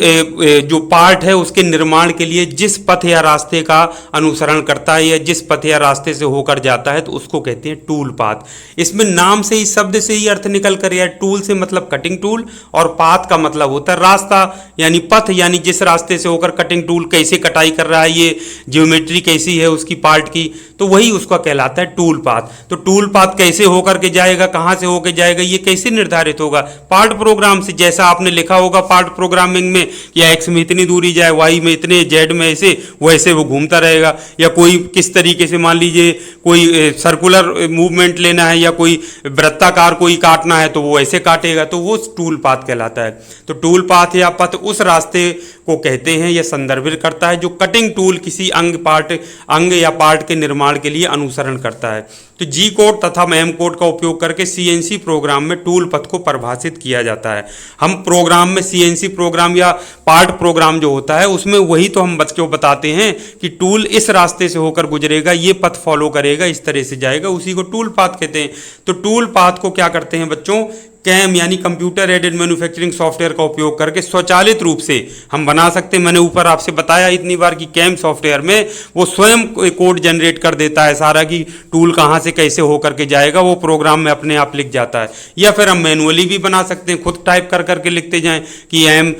जो पार्ट है उसके निर्माण के लिए जिस पथ या रास्ते का अनुसरण करता है या जिस पथ या रास्ते से होकर जाता है तो उसको कहते हैं टूल पाथ। इसमें नाम से ही, शब्द से ही अर्थ निकल कर या टूल से मतलब कटिंग टूल और पाथ का मतलब होता है रास्ता यानी पथ, यानी जिस रास्ते से होकर कटिंग टूल कैसे कटाई कर रहा है, ये ज्योमेट्री कैसी है उसकी पार्ट की, तो वही उसका कहलाता है टूल पाथ। तो टूल पाथ कैसे होकर के जाएगा, कहाँ से होकर जाएगा, ये कैसे निर्धारित होगा? पार्ट प्रोग्राम से। जैसा आपने लिखा होगा पार्ट प्रोग्रामिंग में या एक्स में इतनी दूरी जाए, वाई में इतने, जेड में ऐसे, वैसे वो घूमता रहेगा। या कोई किस तरीके से, मान लीजिए कोई सर्कुलर मूवमेंट लेना है या कोई वृत्ताकार कोई काटना है तो वो ऐसे काटेगा, तो वो टूल पाथ कहलाता है। तो टूल पाथ या पथ उस रास्ते को कहते हैं या संदर्भित करता है जो कटिंग टूल किसी अंग या पार्ट के निर्माण के लिए अनुसरण करता है। तो जी कोड तथा एम कोड का उपयोग करके सीएनसी प्रोग्राम में टूल पथ को परिभाषित किया जाता है। हम प्रोग्राम में सीएनसी प्रोग्राम या पार्ट प्रोग्राम जो होता है उसमें वही तो हम बच्चों बताते हैं कि टूल इस रास्ते से होकर गुजरेगा, ये पथ फॉलो करेगा, इस तरह से जाएगा, उसी को टूल पाथ कहते हैं। तो टूल पाथ को क्या करते हैं बच्चों, कैम यानी कंप्यूटर एडेड मैन्युफैक्चरिंग सॉफ्टवेयर का उपयोग करके स्वचालित रूप से हम बना सकते हैं। मैंने ऊपर आपसे बताया इतनी बार कि कैम सॉफ्टवेयर में वो स्वयं कोड जनरेट कर देता है सारा, कि टूल कहाँ से कैसे होकर के जाएगा, वो प्रोग्राम में अपने आप लिख जाता है। या फिर हम मैनुअली भी बना सकते हैं, खुद टाइप कर करके लिखते जाएं कि एम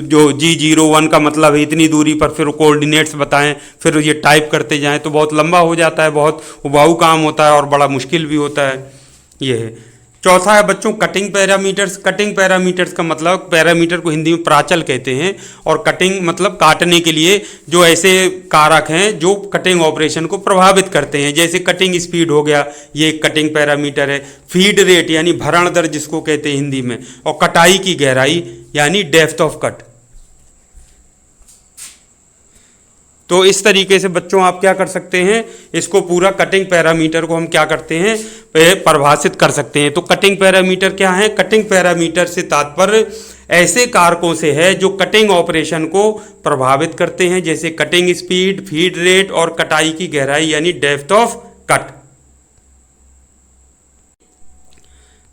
जो G01 का मतलब है इतनी दूरी पर, फिर कोऑर्डिनेट्स बताएं, फिर ये टाइप करते जाएं, तो बहुत लंबा हो जाता है, बहुत उबाऊ काम होता है और बड़ा मुश्किल भी होता है। ये है। चौथा है बच्चों कटिंग पैरामीटर्स। कटिंग पैरामीटर्स का मतलब, पैरामीटर को हिंदी में प्राचल कहते हैं, और कटिंग मतलब काटने के लिए जो ऐसे कारक हैं जो कटिंग ऑपरेशन को प्रभावित करते हैं। जैसे कटिंग स्पीड हो गया, ये एक कटिंग पैरामीटर है। फीड रेट यानी भरण दर जिसको कहते हैं हिंदी में, और कटाई की गहराई यानी डेप्थ ऑफ कट। तो इस तरीके से बच्चों आप क्या कर सकते हैं, इसको पूरा कटिंग पैरामीटर को हम क्या करते हैं, परिभाषित कर सकते हैं। तो कटिंग पैरामीटर क्या है? कटिंग पैरामीटर से तात्पर्य ऐसे कारकों से है जो कटिंग ऑपरेशन को प्रभावित करते हैं, जैसे कटिंग स्पीड, फीड रेट और कटाई की गहराई यानी डेप्थ ऑफ कट।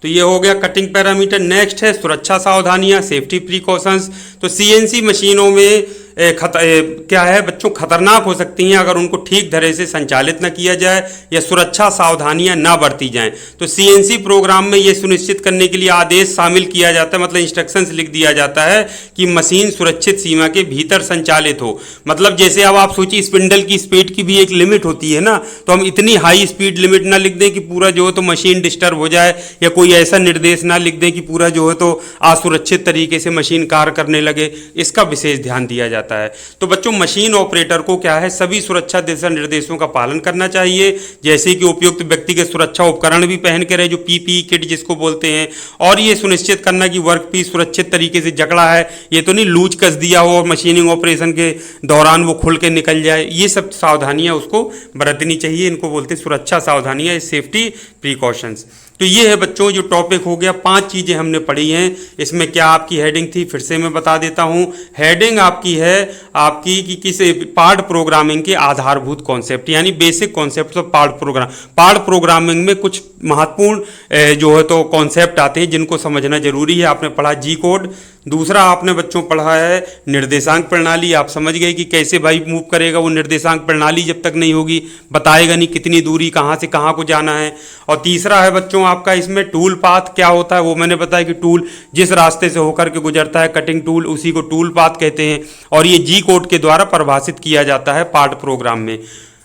तो ये हो गया कटिंग पैरामीटर। नेक्स्ट है सुरक्षा सावधानियां, सेफ्टी प्रिकॉशंस। तो सीएनसी मशीनों में क्या है बच्चों, खतरनाक हो सकती हैं अगर उनको ठीक तरह से संचालित न किया जाए या सुरक्षा सावधानियां ना बरती जाएं। तो सीएनसी प्रोग्राम में ये सुनिश्चित करने के लिए आदेश शामिल किया जाता है, मतलब इंस्ट्रक्शंस लिख दिया जाता है कि मशीन सुरक्षित सीमा के भीतर संचालित हो। मतलब जैसे अब आप सोचिए, स्पिंडल की स्पीड की भी एक लिमिट होती है ना, तो हम इतनी हाई स्पीड लिमिट ना लिख दें कि पूरा जो है तो मशीन डिस्टर्ब हो जाए, या कोई ऐसा निर्देश ना लिख दें कि पूरा जो है तो असुरक्षित तरीके से मशीन कार्य करने लगे। इसका विशेष ध्यान दिया जाता है। तो बच्चों मशीन ऑपरेटर को क्या है, सभी सुरक्षा दिशा निर्देशों का पालन करना चाहिए, जैसे कि उपयुक्त व्यक्तिगत सुरक्षा उपकरण भी पहन के रहे, जो पीपीई किट जिसको बोलते हैं, और ये सुनिश्चित करना कि वर्कपीस सुरक्षित तरीके से जकड़ा है, ये तो नहीं लूज कस दिया हो और मशीनिंग ऑपरेशन के दौरान वो खुल के निकल जाए। ये सब सावधानियां उसको बरतनी चाहिए, इनको बोलते हैं सुरक्षा सावधानियां, सेफ्टी प्रिकॉशंस। तो ये है बच्चों जो टॉपिक हो गया, 5 चीज़ें हमने पढ़ी हैं। इसमें क्या आपकी हेडिंग थी फिर से मैं बता देता हूँ। हेडिंग आपकी है आपकी कि किस पार्ट प्रोग्रामिंग के आधारभूत कॉन्सेप्ट यानी basic concept of part programme. Part programming में कुछ महत्वपूर्ण जो है तो कॉन्सेप्ट आते हैं जिनको समझना जरूरी है। आपने पढ़ा जी कोड, दूसरा आपने बच्चों पढ़ा है निर्देशांक प्रणाली। आप समझ गए कि कैसे भाई मूव करेगा वो निर्देशांक प्रणाली, जब तक नहीं होगी बताएगा नहीं कितनी दूरी कहाँ से कहाँ को जाना है। और तीसरा है बच्चों आपका इसमें टूल पाथ क्या होता है, वो मैंने बताया कि टूल जिस रास्ते से होकर के गुजरता है कटिंग टूल, उसी को टूल पाथ कहते हैं, और ये जी कोड के द्वारा परिभाषित किया जाता है पार्ट प्रोग्राम में।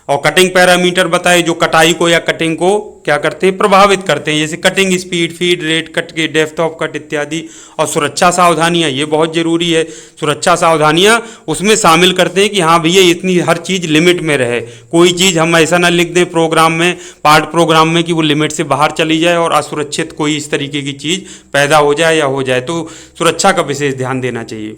और कटिंग पैरामीटर बताए जो कटाई को या कटिंग को क्या करते हैं, प्रभावित करते हैं, जैसे cutting speed, feed rate, cut के डेप्थ ऑफ कट इत्यादि। और सुरक्षा सावधानियां, ये बहुत जरूरी है। सुरक्षा सावधानियां उसमें शामिल करते हैं कि हाँ भैया इतनी हर चीज़ लिमिट में रहे, कोई चीज़ हम ऐसा ना लिख दें प्रोग्राम में, पार्ट प्रोग्राम में कि वो लिमिट से बाहर चली जाए और असुरक्षित कोई इस तरीके की चीज़ पैदा हो जाए या हो जाए। तो सुरक्षा का विशेष ध्यान देना चाहिए।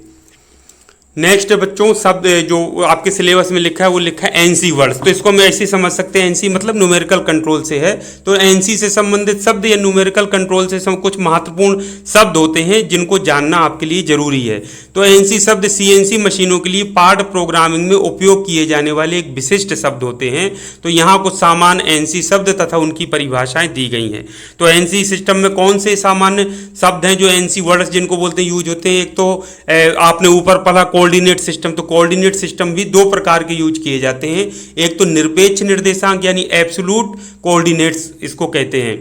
नेक्स्ट बच्चों शब्द जो आपके सिलेबस में लिखा है वो लिखा है एनसी वर्ड्स। तो इसको हम ऐसे समझ सकते हैं, एनसी मतलब न्यूमेरिकल कंट्रोल से है। तो एनसी से संबंधित शब्द या न्यूमेरिकल कंट्रोल से कुछ महत्वपूर्ण शब्द होते हैं जिनको जानना आपके लिए जरूरी है। तो एनसी शब्द सीएनसी मशीनों के लिए पार्ट प्रोग्रामिंग में उपयोग किए जाने वाले एक विशिष्ट शब्द होते हैं। तो यहाँ कुछ सामान्य एनसी शब्द तथा उनकी परिभाषाएं दी गई हैं। तो एनसी सिस्टम में कौन से सामान्य शब्द हैं जो एनसी वर्ड्स जिनको बोलते हैं यूज होते हैं? एक तो आपने ऊपर पढ़ा कोऑर्डिनेट सिस्टम। तो कोऑर्डिनेट सिस्टम भी 2 प्रकार के यूज किए जाते हैं। एक तो निरपेक्ष निर्देशांक यानी एब्सोल्यूट कोऑर्डिनेट्स इसको कहते हैं,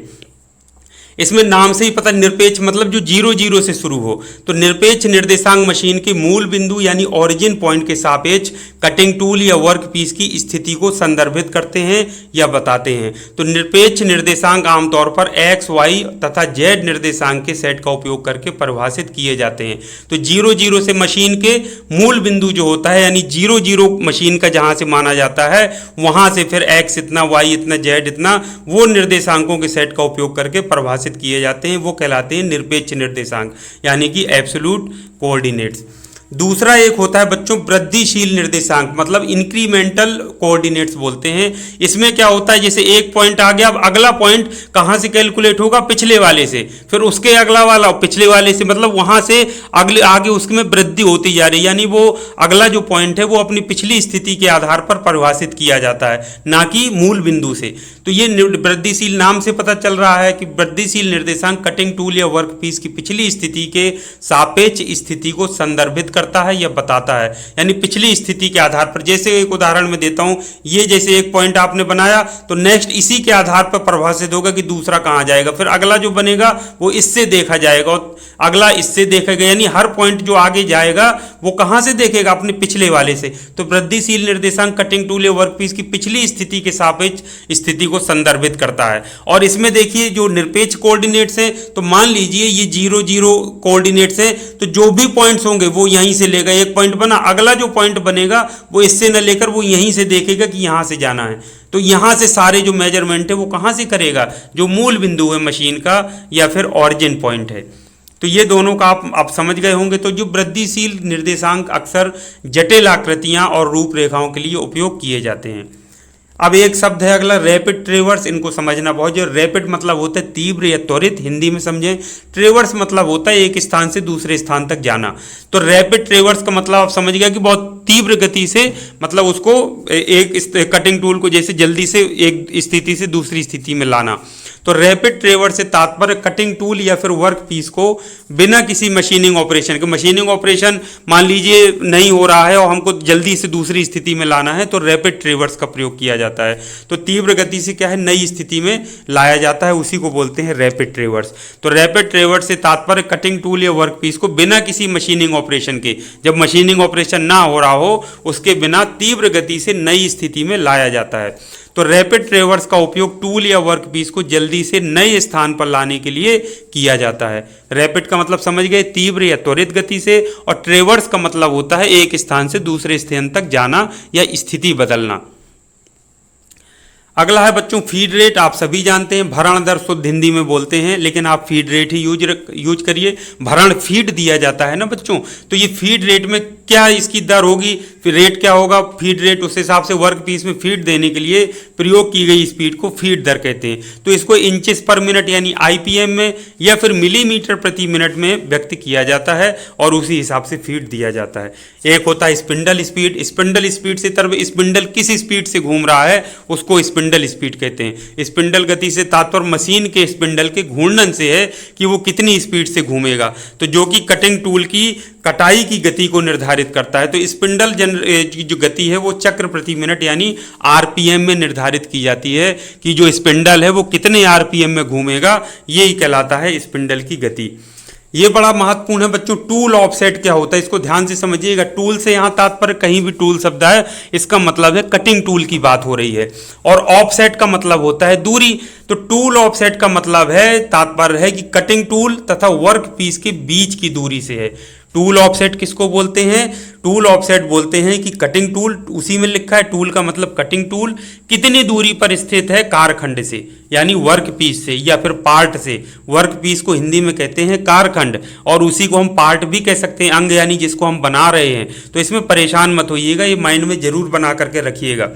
इसमें नाम से ही पता, निरपेक्ष मतलब जो 0 0 से शुरू हो। तो निरपेक्ष निर्देशांक मशीन के मूल बिंदु यानी ओरिजिन पॉइंट के सापेक्ष कटिंग टूल या वर्क पीस की स्थिति को संदर्भित करते हैं या बताते हैं। तो निरपेक्ष निर्देशांक आमतौर पर x, y तथा z निर्देशांक के सेट का उपयोग करके परिभाषित किए जाते हैं। तो 0 0 से मशीन के मूल बिंदु जो होता है यानी 0 0 मशीन का जहां से माना जाता है, वहां से फिर x इतना, y इतना, z इतना, वो निर्देशांकों के सेट का उपयोग करके परिभाषित किए जाते हैं। वो कहलाते हैं निरपेक्ष निर्देशांक यानी कि एब्सोल्यूट कोऑर्डिनेट्स। दूसरा एक होता है बच्चों वृद्धिशील निर्देशांक, मतलब इंक्रीमेंटल कोऑर्डिनेट्स बोलते हैं। इसमें क्या होता है, जैसे एक पॉइंट आ गया, अब अगला पॉइंट कहाँ से कैलकुलेट होगा, पिछले वाले से, फिर उसके अगला वाला पिछले वाले से, मतलब वहां से अगले आगे उसमें वृद्धि होती जा रही है, यानी वो अगला जो पॉइंट है वो अपनी पिछली स्थिति के आधार पर परिभाषित किया जाता है, ना कि मूल बिंदु से। तो ये वृद्धिशील नाम से पता चल रहा है कि वृद्धिशील निर्देशांक कटिंग टूल या वर्क पीस की पिछली स्थिति के सापेक्ष स्थिति को संदर्भित करता है या बताता है, यानी पिछली स्थिति के आधार पर। जैसे एक उदाहरण में देता हूं, ये जैसे एक पॉइंट आपने बनाया तो नेक्स्ट इसी के आधार पर परिभाषित होगा कि दूसरा कहां जाएगा, फिर अगला जो बनेगा वो इससे देखा जाएगा और अगला इससे देखेगा, यानी हर पॉइंट जो आगे जाएगा वो कहां से देखेगा, अपने पिछले वाले से। तो वृद्धिशील निर्देशांक कटिंग टूल या वर्क पीस की पिछली स्थिति के सापेक्ष स्थिति को संदर्भित करता है। और इसमें देखिए जो निरपेक्ष कोऑर्डिनेट्स हैं, तो मान लीजिए ये 0 0 कोऑर्डिनेट्स हैं, तो जो भी पॉइंट्स होंगे वो यहीं से लेगा, एक पॉइंट बना, अगला जो पॉइंट बनेगा वो इससे न लेकर वो यहीं से देखेगा कि यहां से जाना है। तो यहां से सारे जो मेजरमेंट है वो कहां से करेगा, जो मूल बिंदु है मशीन का या फिर ऑरिजिन पॉइंट है। तो ये दोनों का आप समझ गए होंगे। तो जो वृद्धिशील निर्देशांक अक्सर जटिल आकृतियां और रूपरेखाओं के लिए उपयोग किए जाते हैं। अब एक शब्द है अगला रैपिड ट्रेवर्स, इनको समझना बहुत जरूरी। रैपिड मतलब होता है तीव्र या त्वरित, हिंदी में समझें। ट्रेवर्स मतलब होता है एक स्थान से दूसरे स्थान तक जाना। तो रैपिड ट्रेवर्स का मतलब आप समझ गया कि बहुत तीव्र गति से, मतलब उसको एक कटिंग टूल को जैसे जल्दी से एक स्थिति से दूसरी स्थिति में लाना। तो रैपिड ट्रेवर्स से तात्पर्य कटिंग टूल या फिर वर्क पीस को बिना किसी मशीनिंग ऑपरेशन के, मशीनिंग ऑपरेशन मान लीजिए नहीं हो रहा है और हमको जल्दी से दूसरी स्थिति में लाना है, तो रैपिड ट्रेवर्स का प्रयोग किया जाता है। तो तीव्र गति से क्या है, नई स्थिति में लाया जाता है, उसी को बोलते हैं रैपिड ट्रेवर्स। तो रैपिड ट्रेवर्स से तात्पर्य कटिंग टूल या वर्क पीस को बिना किसी मशीनिंग ऑपरेशन के, जब मशीनिंग ऑपरेशन ना हो रहा हो उसके बिना तीव्र गति से नई स्थिति में लाया जाता है। तो रैपिड ट्रेवर्स का उपयोग टूल या वर्क पीस को जल्दी से नए स्थान पर लाने के लिए किया जाता है। रैपिड का मतलब समझ गए, तीव्र या त्वरित गति से, और ट्रेवर्स का मतलब होता है एक स्थान से दूसरे स्थान तक जाना या स्थिति बदलना। अगला है बच्चों फीड रेट। आप सभी जानते हैं भरण दर शुद्ध हिंदी में बोलते हैं, लेकिन आप फीड रेट ही यूज करिए। भरण फीड दिया जाता है ना बच्चों, तो ये फीड रेट में क्या इसकी दर होगी, फिर रेट क्या होगा, फीड रेट, उस हिसाब से वर्क पीस में फीड देने के लिए प्रयोग की गई स्पीड को फीड दर कहते हैं। तो इसको इंचेस पर मिनट यानी आईपीएम में या फिर मिलीमीटर प्रति मिनट में व्यक्त किया जाता है और उसी हिसाब से फीड दिया जाता है। एक होता है स्पिंडल स्पीड। स्पिंडल स्पीड से तरफ स्पिंडल किस स्पीड से घूम रहा है उसको स्पिंडल स्पीड कहते हैं। स्पिंडल गति से तात्पर्य मशीन के स्पिंडल के घूर्णन से है कि वो कितनी स्पीड से घूमेगा, तो जो कि कटिंग टूल की कटाई की गति को निर्धारित करता है। तो स्पिंडल की जो गति है वो चक्र प्रति मिनट यानी आरपीएम में निर्धारित की जाती है कि जो स्पिंडल है वो कितने आरपीएम में घूमेगा, यही कहलाता है स्पिंडल की गति। ये बड़ा महत्वपूर्ण है बच्चों। टूल ऑफसेट क्या होता है, इसको ध्यान से समझिएगा। टूल से यहाँ तात्पर्य कहीं भी टूल शब्द है, इसका मतलब है कटिंग टूल की बात हो रही है, और ऑफसेट का मतलब होता है दूरी। तो टूल ऑफसेट का मतलब है, तात्पर्य है कि कटिंग टूल तथा वर्क पीस के बीच की दूरी से है। टूल ऑफसेट किसको बोलते हैं, टूल ऑफसेट बोलते हैं कि कटिंग टूल, उसी में लिखा है टूल का मतलब कटिंग टूल कितनी दूरी पर स्थित है कारखंड से, यानी वर्क पीस से या फिर पार्ट से। वर्क पीस को हिंदी में कहते हैं कारखंड, और उसी को हम पार्ट भी कह सकते हैं, अंग, यानी जिसको हम बना रहे हैं। तो इसमें परेशान मत होइएगा, ये माइंड में जरूर बना करके रखिएगा।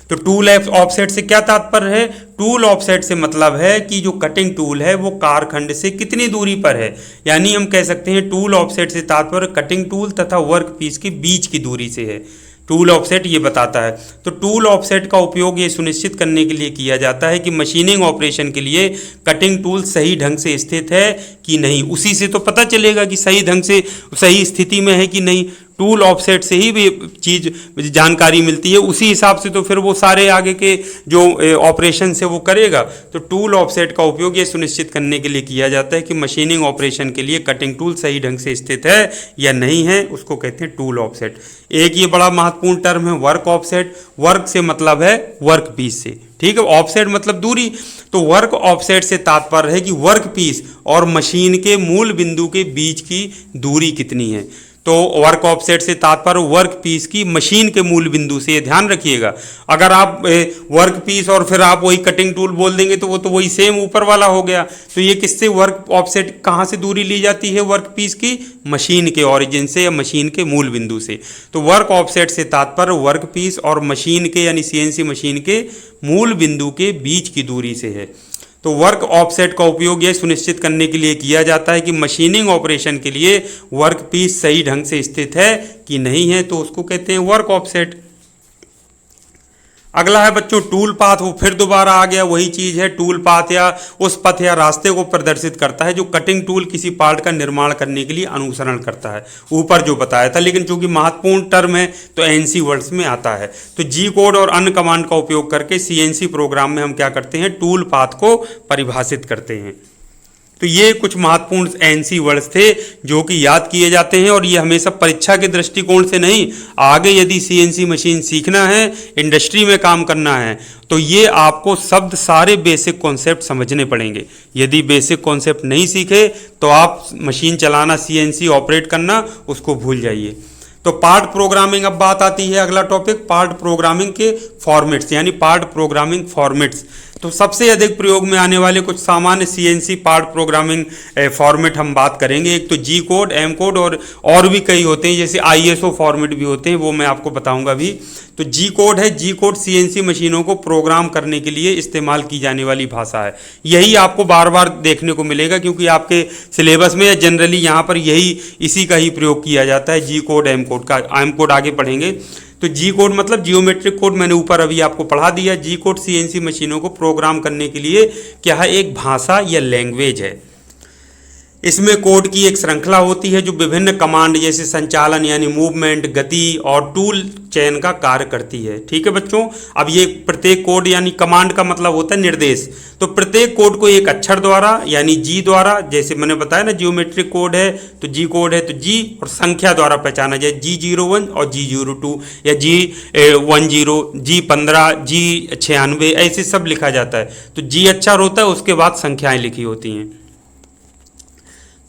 तो टूल ऑफसेट से क्या तात्पर्य है, टूल ऑफसेट से मतलब है कि जो कटिंग टूल है वो कारखंड से कितनी दूरी पर है, यानी हम कह सकते हैं टूल ऑफसेट से तात्पर्य कटिंग टूल तथा वर्क पीस के बीच की दूरी से है। टूल ऑफसेट ये बताता है। तो टूल ऑफसेट का उपयोग ये सुनिश्चित करने के लिए किया जाता है कि मशीनिंग ऑपरेशन के लिए कटिंग टूल सही ढंग से स्थित है कि नहीं, उसी से तो पता चलेगा कि सही ढंग से, सही स्थिति में है कि नहीं। टूल ऑफसेट से ही भी चीज जानकारी मिलती है, उसी हिसाब से तो फिर वो सारे आगे के जो ऑपरेशन से वो करेगा। तो टूल ऑफसेट का उपयोग ये सुनिश्चित करने के लिए किया जाता है कि मशीनिंग ऑपरेशन के लिए कटिंग टूल सही ढंग से स्थित है या नहीं है, उसको कहते हैं टूल ऑफसेट। एक ये बड़ा महत्वपूर्ण टर्म है वर्क ऑफसेट। वर्क से मतलब है वर्क पीस से, ठीक है, ऑफसेट मतलब दूरी। तो वर्क ऑफसेट से तात्पर्य है कि वर्क पीस और मशीन के मूल बिंदु के बीच की दूरी कितनी है। तो वर्क ऑफसेट से तात्पर्य वर्क पीस की मशीन के मूल बिंदु से, ये ध्यान रखिएगा। अगर आप वर्क पीस और फिर आप वही कटिंग टूल बोल देंगे तो वो तो वही सेम ऊपर वाला हो गया। तो ये किससे वर्क ऑफसेट कहाँ से दूरी ली जाती है वर्क पीस की? मशीन के ओरिजिन से या मशीन के मूल बिंदु से। तो वर्क ऑफसेट से तात्पर्य वर्क पीस और मशीन के यानी सीएनसी मशीन के मूल बिंदु के बीच की दूरी से है। तो वर्क ऑफसेट का उपयोग यह सुनिश्चित करने के लिए किया जाता है कि मशीनिंग ऑपरेशन के लिए वर्क पीस सही ढंग से स्थित है कि नहीं है, तो उसको कहते हैं वर्क ऑफसेट। अगला है बच्चों टूल पाथ। वो फिर दोबारा आ गया, वही चीज है। टूल पाथ या उस पथ या रास्ते को प्रदर्शित करता है जो कटिंग टूल किसी पार्ट का निर्माण करने के लिए अनुसरण करता है, ऊपर जो बताया था। लेकिन चूंकि महत्वपूर्ण टर्म है तो एनसी वर्ड्स में आता है। तो जी कोड और अन्य कमांड का उपयोग करके सीएनसी प्रोग्राम में हम क्या करते हैं? टूल पाथ को परिभाषित करते हैं। तो ये कुछ महत्वपूर्ण एनसी वर्ड्स थे जो कि याद किए जाते हैं, और ये हमेशा परीक्षा के दृष्टिकोण से नहीं, आगे यदि सीएनसी मशीन सीखना है, इंडस्ट्री में काम करना है, तो ये आपको शब्द सारे बेसिक कॉन्सेप्ट समझने पड़ेंगे। यदि बेसिक कॉन्सेप्ट नहीं सीखे तो आप मशीन चलाना, सीएनसी ऑपरेट करना, उसको भूल जाइए। तो पार्ट प्रोग्रामिंग, अब बात आती है अगला टॉपिक पार्ट प्रोग्रामिंग के फॉर्मेट्स, यानी पार्ट प्रोग्रामिंग फॉर्मेट्स। तो सबसे अधिक प्रयोग में आने वाले कुछ सामान्य सीएनसी पार्ट प्रोग्रामिंग फॉर्मेट हम बात करेंगे। एक तो जी कोड, एम कोड और भी कई होते हैं, जैसे आईएसओ फॉर्मेट भी होते हैं, वो मैं आपको बताऊंगा भी। तो जी कोड है, जी कोड सीएनसी मशीनों को प्रोग्राम करने के लिए इस्तेमाल की जाने वाली भाषा है। यही आपको बार बार देखने को मिलेगा क्योंकि आपके सिलेबस में या जनरली यहाँ पर यही इसी का ही प्रयोग किया जाता है, जी कोड एम कोड का। एम कोड आगे पढ़ेंगे। तो जी कोड मतलब जियोमेट्रिक कोड, मैंने ऊपर अभी आपको पढ़ा दिया। जी कोड सीएनसी मशीनों को प्रोग्राम करने के लिए क्या है? एक भाषा या लैंग्वेज है। इसमें कोड की एक श्रृंखला होती है जो विभिन्न कमांड जैसे संचालन यानी मूवमेंट, गति और टूल चयन का कार्य करती है। ठीक है बच्चों। अब ये प्रत्येक कोड यानी कमांड का मतलब होता है निर्देश। तो प्रत्येक कोड को एक अक्षर द्वारा यानी जी द्वारा, जैसे मैंने बताया ना जियोमेट्रिक कोड है तो जी कोड है तो जी और संख्या द्वारा पहचाना जाए, G01 और G02 या G10, G15, G96 ऐसे सब लिखा जाता है। तो जी अक्षर होता है, उसके बाद संख्याएं लिखी होती हैं।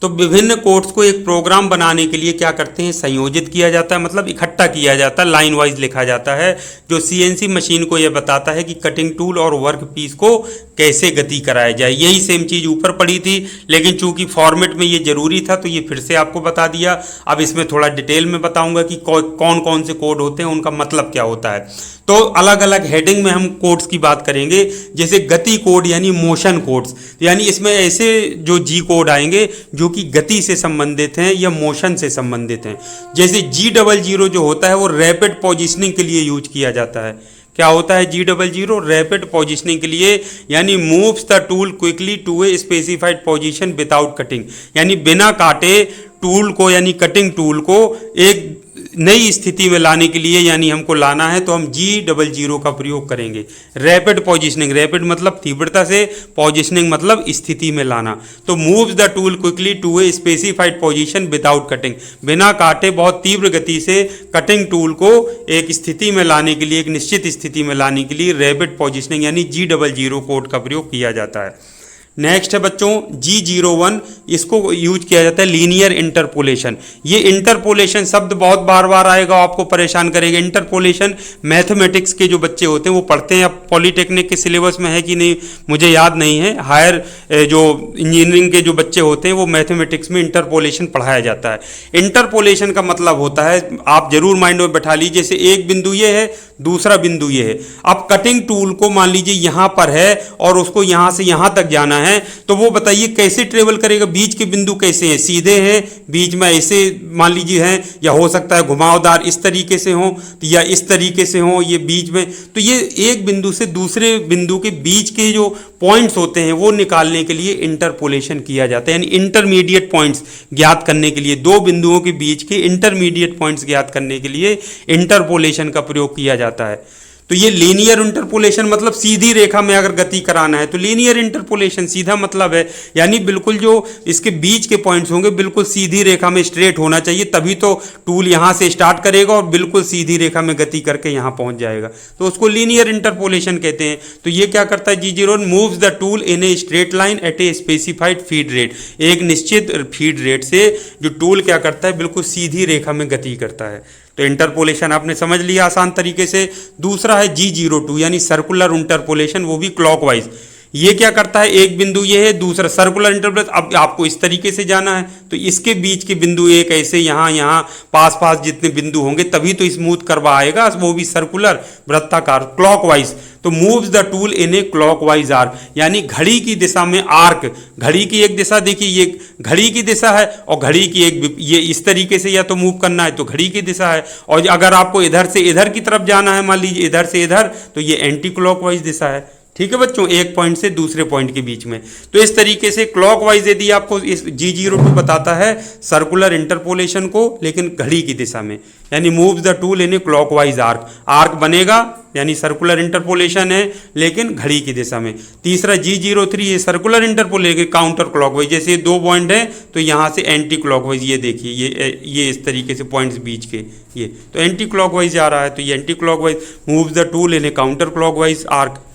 तो विभिन्न कोड्स को एक प्रोग्राम बनाने के लिए क्या करते हैं? संयोजित किया जाता है, मतलब इकट्ठा किया जाता है, लाइन वाइज लिखा जाता है, जो सीएनसी मशीन को यह बताता है कि कटिंग टूल और वर्क पीस को कैसे गति कराया जाए। यही सेम चीज ऊपर पड़ी थी, लेकिन चूंकि फॉर्मेट में ये जरूरी था तो ये फिर से आपको बता दिया। अब इसमें थोड़ा डिटेल में बताऊंगा कि कौन कौन से कोड होते हैं, उनका मतलब क्या होता है। तो अलग अलग हेडिंग में हम कोड्स की बात करेंगे, जैसे गति कोड यानी मोशन कोड्स, यानी इसमें ऐसे जो जी कोड आएंगे जो कि गति से संबंधित हैं या मोशन से संबंधित हैं। जैसे G00 जो होता है वो रैपिड पोजीशनिंग के लिए यूज किया जाता है। क्या होता है G00? रैपिड पोजीशनिंग के लिए, यानी moves the tool quickly to a specified position without cutting, यानी बिना काटे टूल को यानी कटिंग टूल को एक नई स्थिति में लाने के लिए, यानी हमको लाना है तो हम G00 का प्रयोग करेंगे। रैपिड पोजीशनिंग, रैपिड मतलब तीव्रता से, पोजीशनिंग मतलब स्थिति में लाना। तो moves the tool quickly to a specified position without cutting, बिना काटे बहुत तीव्र गति से कटिंग टूल को एक स्थिति में लाने के लिए, एक निश्चित स्थिति में लाने के लिए रैपिड पोजीशनिंग यानी G00 कोड का प्रयोग किया जाता है। नेक्स्ट है बच्चों G01, इसको यूज किया जाता है लीनियर इंटरपोलेशन। ये इंटरपोलेशन शब्द बहुत बार बार आएगा, आपको परेशान करेगा। इंटरपोलेशन मैथमेटिक्स के जो बच्चे होते हैं वो पढ़ते हैं। अब पॉलीटेक्निक के सिलेबस में है कि नहीं मुझे याद नहीं है। हायर जो इंजीनियरिंग के जो बच्चे होते हैं वो मैथमेटिक्स में इंटरपोलेशन पढ़ाया जाता है। इंटरपोलेशन का मतलब होता है, आप जरूर माइंड में बैठा लीजिए, जैसे एक बिंदु ये है दूसरा बिंदु ये है। अब कटिंग टूल को मान लीजिए यहाँ पर है और उसको यहाँ से यहाँ तक जाना है, तो वो बताइए कैसे ट्रेवल करेगा, बीच के बिंदु कैसे हैं, सीधे हैं, बीच में ऐसे मान लीजिए हैं, या हो सकता है घुमावदार इस तरीके से हो या इस तरीके से हो, ये बीच में। तो ये एक बिंदु से दूसरे बिंदु के बीच के जो पॉइंट्स होते हैं वो निकालने के लिए इंटरपोलेशन किया जाता है, यानी इंटरमीडिएट पॉइंट्स ज्ञात करने के लिए, दो बिंदुओं के बीच के इंटरमीडिएट पॉइंट्स ज्ञात करने के लिए इंटरपोलेशन का प्रयोग किया जाता है। तो ये लीनियर इंटरपोलेशन मतलब सीधी रेखा में अगर गति कराना है तो लीनियर इंटरपोलेशन सीधा मतलब है, यानी बिल्कुल जो इसके बीच के पॉइंट्स होंगे बिल्कुल सीधी रेखा में स्ट्रेट होना चाहिए, तभी तो टूल यहाँ से स्टार्ट करेगा और बिल्कुल सीधी रेखा में गति करके यहाँ पहुँच जाएगा, तो उसको लीनियर इंटरपोलेशन कहते हैं। तो ये क्या करता है, G0 moves the tool in a straight line at a specified feed rate, एक निश्चित फीड रेट से जो टूल क्या करता है बिल्कुल सीधी रेखा में गति करता है। तो इंटरपोलेशन आपने समझ लिया आसान तरीके से। दूसरा है G02 यानी सर्कुलर इंटरपोलेशन, वो भी क्लॉकवाइज। ये क्या करता है, एक बिंदु ये है, दूसरा सर्कुलर इंटरपोलेशन, अब आपको इस तरीके से जाना है तो इसके बीच के बिंदु एक ऐसे यहाँ पास पास जितने बिंदु होंगे तभी तो स्मूथ करवा आएगा, वो भी सर्कुलर वृत्ताकार क्लॉकवाइज। तो moves the tool in A clockwise arc, यानी घड़ी की दिशा में आर्क, घड़ी की एक दिशा देखिए, ये घड़ी की दिशा है और घड़ी की एक, ये इस तरीके से या तो मूव करना है तो घड़ी की दिशा है, और अगर आपको इधर से इधर की तरफ जाना है, मान लीजिए इधर से इधर, तो ये एंटी क्लॉकवाइज दिशा है। ठीक है बच्चों, एक पॉइंट से दूसरे पॉइंट के बीच में। तो इस तरीके से क्लॉकवाइज यदि आपको इस G02 बताता है सर्कुलर इंटरपोलेशन को, लेकिन घड़ी की दिशा में, यानी moves the tool in A clockwise arc, arc बनेगा यानी सर्कुलर इंटरपोलेशन है लेकिन घड़ी की दिशा में। तीसरा G03 ये सर्कुलर इंटरपोलेशन काउंटर क्लॉकवाइज, जैसे दो पॉइंट है तो यहाँ से एंटी क्लॉकवाइज, ये देखिए ये इस तरीके से पॉइंट्स बीच के, ये तो एंटी क्लॉकवाइज जा रहा है, तो ये anticlockwise moves the tool in a counterclockwise arc.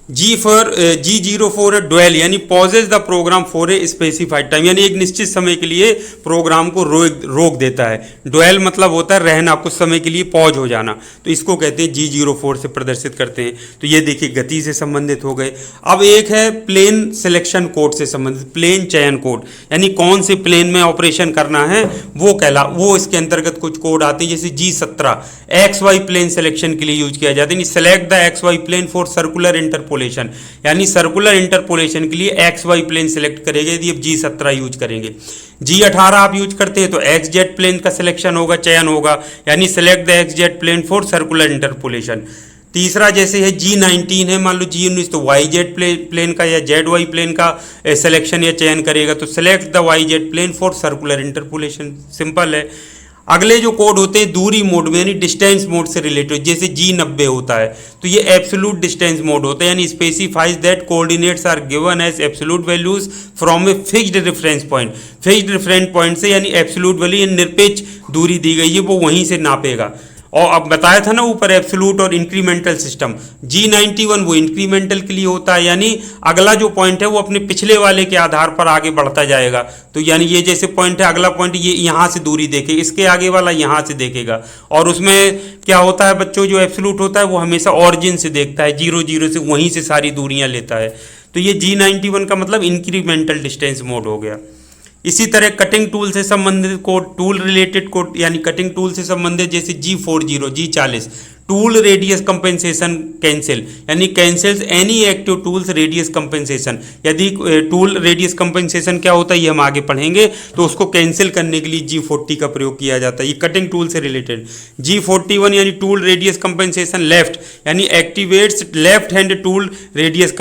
G04 है ड्वेल, यानी pauses the program for a specified time, यानी एक निश्चित समय के लिए प्रोग्राम को रोक देता है। ड्वेल मतलब होता है रहना, कुछ समय के लिए पॉज हो जाना, तो इसको कहते हैं G04 से प्रदर्शित करते हैं। तो ये देखिए गति से संबंधित हो गए। अब एक है प्लेन सिलेक्शन कोड से संबंधित, प्लेन चयन कोड, यानी कौन से प्लेन में ऑपरेशन करना है वो इसके अंतर्गत कुछ कोड आते हैं, जैसे G17 XY प्लेन सिलेक्शन के लिए यूज किया जाता है, select the XY plane for circular interpolation, यानी सर्कुलर इंटरपोलेशन के लिए XY प्लेन सिलेक्ट करेंगे यदि आप G17 यूज करेंगे। G18 आप यूज करते हैं तो XZ प्लेन का सिलेक्शन होगा, चयन होगा, यानी select the XZ plane for circular interpolation. तीसरा जैसे है G19 है, मान लो G19 तो YZ प्लेन का या ZY प्लेन का सिलेक्शन या चयन करेगा, तो select the YZ plane for circular interpolation, simple है। अगले जो कोड होते हैं दूरी मोड में, यानी डिस्टेंस मोड से रिलेटेड, जैसे G90 होता है तो ये एब्सोल्यूट डिस्टेंस मोड होता है, यानी specifies that coordinates are given as absolute values from a fixed reference point, fixed reference point से यानी एब्सोल्यूट वैल्यू निरपेक्ष दूरी दी गई है वो वहीं से नापेगा। और अब बताया था ना ऊपर एब्सोल्यूट और इंक्रीमेंटल सिस्टम, G91 वो इंक्रीमेंटल के लिए होता है, यानी अगला जो पॉइंट है वो अपने पिछले वाले के आधार पर आगे बढ़ता जाएगा। तो यानी ये जैसे पॉइंट है, अगला पॉइंट ये यहाँ से दूरी देखे, इसके आगे वाला यहाँ से देखेगा, और उसमें क्या होता है बच्चों, जो एब्सोल्यूट होता है वो हमेशा ऑरिजिन से देखता है, 0 से वहीं से सारी दूरियाँ लेता है। तो ये G91 का मतलब इंक्रीमेंटल डिस्टेंस मोड हो गया। इसी तरह कटिंग टूल से संबंधित कोड, टूल रिलेटेड कोड, यानी कटिंग टूल से संबंधित जैसे G40 G40 tool radius compensation cancel, यानी cancels any active tools radius compensation, यदि टूल रेडियस कंपेंसेशन क्या होता है ये हम आगे पढ़ेंगे, तो उसको कैंसिल करने के लिए G40 का प्रयोग किया जाता है, ये कटिंग टूल से रिलेटेड। G41 यानी टूल रेडियस कंपेंसेशन लेफ्ट, यानी activates left hand tool radius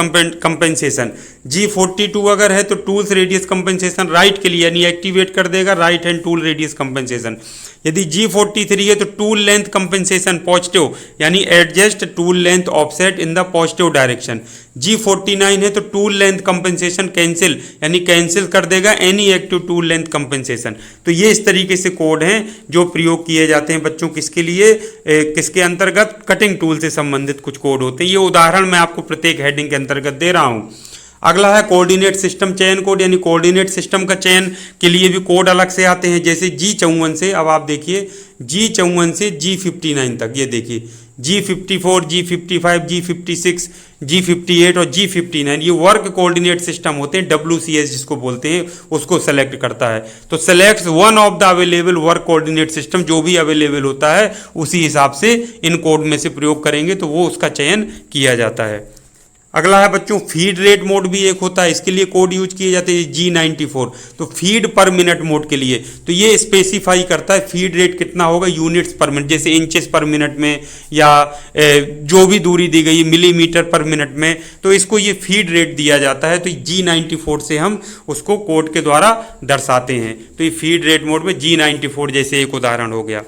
compensation. G42 अगर है तो टूल्स रेडियस कंपेंसेशन राइट के लिए, यानी एक्टिवेट कर देगा right hand tool radius compensation. यदि G43 है तो टूल लेंथ कंपेंसेशन पॉजिटिव, यानी adjust tool length offset in the positive direction. G49 है तो टूल लेंथ कंपेंसेशन कैंसिल, यानी कैंसिल कर देगा any active tool length compensation. तो ये इस तरीके से कोड हैं जो प्रयोग किए जाते हैं बच्चों, किसके लिए, किसके अंतर्गत, कटिंग टूल से संबंधित कुछ कोड होते हैं। ये उदाहरण मैं आपको प्रत्येक हेडिंग के अंतर्गत दे रहा हूँ। अगला है कोऑर्डिनेट सिस्टम चयन कोड, यानी कोऑर्डिनेट सिस्टम का चयन के लिए भी कोड अलग से आते हैं, जैसे G54 से, अब आप देखिए G54 से G59 तक, ये देखिए G54 G55 G56 G58 और G59 ये वर्क कोऑर्डिनेट सिस्टम होते हैं, WCS जिसको बोलते हैं, उसको सेलेक्ट करता है। तो select one of the available work coordinate system, जो भी अवेलेबल होता है उसी हिसाब से इन कोड में से प्रयोग करेंगे तो वो उसका चयन किया जाता है। अगला है बच्चों फीड रेट मोड भी एक होता है, इसके लिए कोड यूज किए जाते हैं G94। तो फीड पर मिनट मोड के लिए तो ये स्पेसिफाई करता है फीड रेट कितना होगा यूनिट्स पर मिनट, जैसे इंचेस पर मिनट में या जो भी दूरी दी गई मिलीमीटर पर मिनट में, तो इसको ये फीड रेट दिया जाता है। तो G94 से हम उसको कोड के द्वारा दर्शाते हैं। तो ये फीड रेट मोड में G94 जैसे एक उदाहरण हो गया।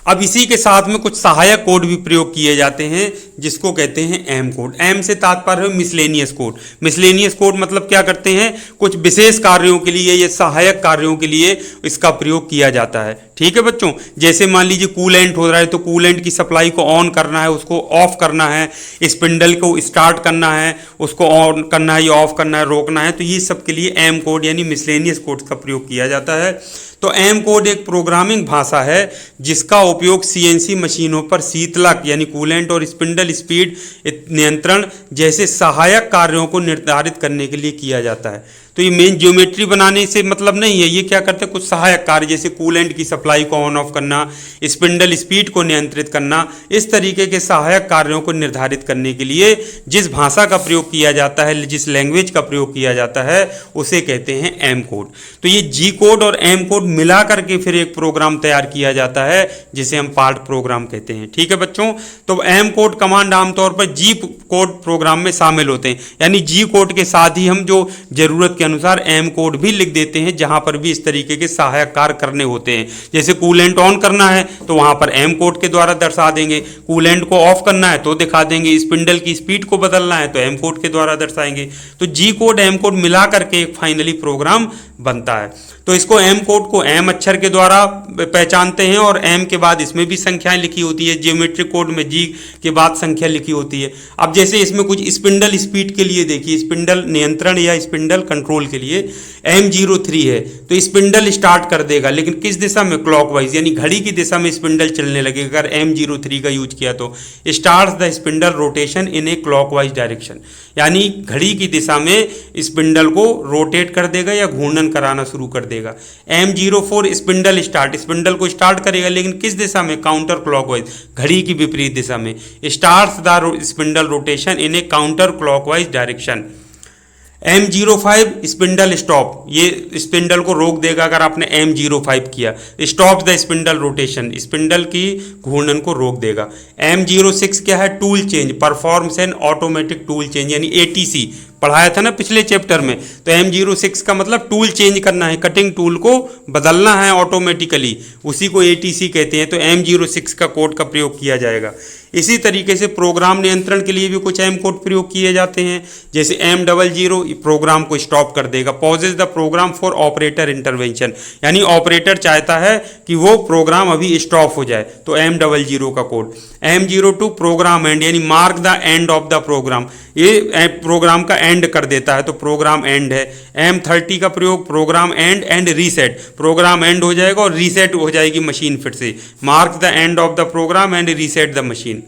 अब इसी के साथ में कुछ सहायक कोड भी प्रयोग किए जाते हैं जिसको कहते हैं एम कोड। एम से तात्पर्य है मिसलेनियस कोड। मिसलेनियस कोड मतलब क्या करते हैं, कुछ विशेष कार्यों के लिए या सहायक कार्यों के लिए इसका प्रयोग किया जाता है। ठीक है बच्चों, जैसे मान लीजिए कूलेंट हो रहा है तो कूलेंट की सप्लाई को ऑन करना है, उसको ऑफ करना है, स्पिंडल को स्टार्ट करना है, उसको ऑन करना है या ऑफ करना है, रोकना है, तो ये सब के लिए एम कोड यानी मिसलेनियस कोड का प्रयोग किया जाता है। तो एम कोड एक प्रोग्रामिंग भाषा है जिसका उपयोग सीएनसी मशीनों पर शीतलक यानी कूलेंट और स्पिंडल स्पीड नियंत्रण जैसे सहायक कार्यों को निर्धारित करने के लिए किया जाता है। तो ये मेन ज्योमेट्री बनाने से मतलब नहीं है, ये क्या करते हैं कुछ सहायक कार्य जैसे कूलेंट की सप्लाई को ऑन ऑफ करना, स्पिंडल स्पीड को नियंत्रित करना, इस तरीके के सहायक कार्यों को निर्धारित करने के लिए जिस भाषा का प्रयोग किया जाता है, जिस लैंग्वेज का प्रयोग किया जाता है उसे कहते हैं एम कोड। तो ये जी कोड और एम कोड मिला करके फिर एक प्रोग्राम तैयार किया जाता है जिसे हम पार्ट प्रोग्राम कहते हैं। ठीक है बच्चों, तो एम कोड कमांड आमतौर पर जी कोड प्रोग्राम में शामिल होते हैं, यानी जी कोड के साथ ही हम जो जरूरत के अनुसार एम कोड भी लिख देते हैं जहां पर भी इस तरीके के सहायक कार्य करने होते हैं। जैसे कूलेंट ऑन करना है तो वहां पर एम कोड के द्वारा दर्शा देंगे, कूलेंट को ऑफ करना है तो दिखा देंगे, स्पिंडल की स्पीड को बदलना है तो एम कोड के द्वारा दर्शाएंगे। तो जी कोड एम कोड मिला करके एक फाइनली प्रोग्राम बनता है। तो इसको एम कोड को एम अक्षर के द्वारा पहचानते हैं और एम के बाद इसमें भी संख्याएं लिखी होती है, ज्योमेट्रिक कोड में जी के बाद संख्या लिखी होती है। अब जैसे इसमें कुछ स्पिंडल स्पीड के लिए देखिए, स्पिंडल नियंत्रण या स्पिंडल कंट्रोल के लिए M03 है तो स्पिंडल स्टार्ट कर देगा, लेकिन किस दिशा में, क्लॉकवाइज यानी घड़ी की दिशा में स्पिंडल चलने लगेगा अगर M03 का यूज किया तो। Starts the spindle rotation in A clockwise direction, यानी घड़ी की दिशा में स्पिंडल को रोटेट कर देगा या घूर्णन कराना शुरू कर देगा। M04 स्पिंडल स्टार्ट, स्पिंडल को स्टार्ट करेगा लेकिन किस दिशा में, काउंटर क्लॉकवाइज, घड़ी की विपरीत दिशा में। Starts the spindle rotation in a counter clockwise direction. M05 spindle stop, ये स्पिंडल को रोक देगा अगर आपने M05 किया। Stop the spindle rotation, spindle की घूर्णन को रोक देगा। M06 क्या है, tool change, performs N automatic tool change यानी ATC पढ़ाया था ना पिछले चैप्टर में। तो M06 का मतलब टूल चेंज करना है, कटिंग टूल को बदलना है ऑटोमेटिकली, उसी को ATC कहते हैं। तो M06 का कोड का प्रयोग किया जाएगा। इसी तरीके से प्रोग्राम नियंत्रण के लिए भी कुछ एम कोड प्रयोग किए जाते हैं, जैसे M00 प्रोग्राम को स्टॉप कर देगा। Pauses the program for operator intervention, यानी ऑपरेटर चाहता है कि वो प्रोग्राम अभी स्टॉप हो जाए तो M00 का कोड। M02 प्रोग्राम एंड, यानी mark the end of the program, ये प्रोग्राम का एंड कर देता है तो प्रोग्राम एंड है। M30 का प्रयोग program and reset, program end हो जाएगा और रीसेट हो जाएगी मशीन फिर से। Mark the end of the program and reset the machine.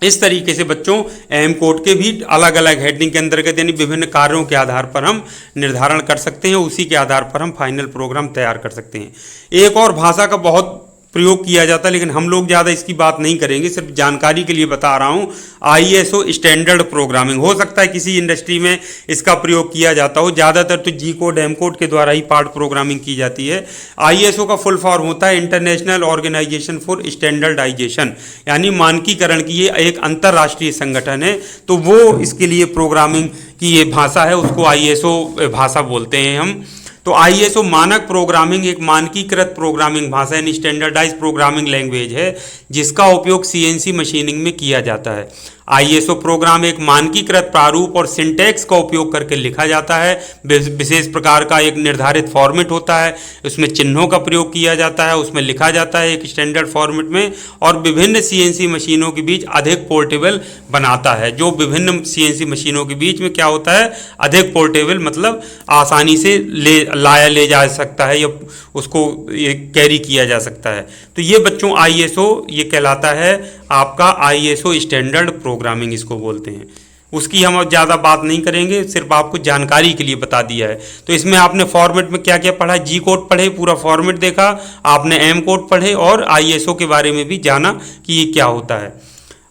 इस तरीके से बच्चों एम कोड के भी अलग अलग हेडिंग के अंतर्गत यानी विभिन्न कार्यों के आधार पर हम निर्धारण कर सकते हैं, उसी के आधार पर हम फाइनल प्रोग्राम तैयार कर सकते हैं। एक और भाषा का बहुत प्रयोग किया जाता है लेकिन हम लोग ज़्यादा इसकी बात नहीं करेंगे, सिर्फ जानकारी के लिए बता रहा हूँ। ISO स्टैंडर्ड प्रोग्रामिंग, हो सकता है किसी इंडस्ट्री में इसका प्रयोग किया जाता हो, ज़्यादातर तो जी कोड एम कोड के द्वारा ही पार्ट प्रोग्रामिंग की जाती है। ISO का फुल फॉर्म होता है इंटरनेशनल ऑर्गेनाइजेशन फॉर स्टैंडर्डाइजेशन, यानी मानकीकरण की ये एक अंतर्राष्ट्रीय संगठन है। तो वो इसके लिए प्रोग्रामिंग की ये भाषा है, उसको ISO भाषा बोलते हैं हम। तो ISO मानक प्रोग्रामिंग एक मानकीकृत प्रोग्रामिंग भाषा यानी स्टैंडर्डाइज प्रोग्रामिंग लैंग्वेज है जिसका उपयोग CNC मशीनिंग में किया जाता है। ISO प्रोग्राम एक मानकीकृत प्रारूप और सिंटैक्स का उपयोग करके लिखा जाता है। विशेष प्रकार का एक निर्धारित फॉर्मेट होता है, उसमें चिन्हों का प्रयोग किया जाता है, उसमें लिखा जाता है एक स्टैंडर्ड फॉर्मेट में, और विभिन्न CNC मशीनों के बीच अधिक पोर्टेबल बनाता है। जो विभिन्न CNC मशीनों के बीच में क्या होता है, अधिक पोर्टेबल मतलब आसानी से ले जा सकता है या उसको ये कैरी किया जा सकता है। तो ये बच्चों ISO ये कहलाता है आपका ISO स्टैंडर्ड प्रोग्राम। प्रोग्रामिंग इसको बोलते हैं। उसकी हम अब ज़्यादा बात नहीं करेंगे, सिर्फ आपको जानकारी के लिए बता दिया है। तो इसमें आपने फॉर्मेट में क्या क्या पढ़ा, जी कोड पढ़े, पूरा फॉर्मेट देखा, आपने एम कोड पढ़े और आईएसओ के बारे में भी जाना कि ये क्या होता है।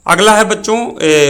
अगला है बच्चों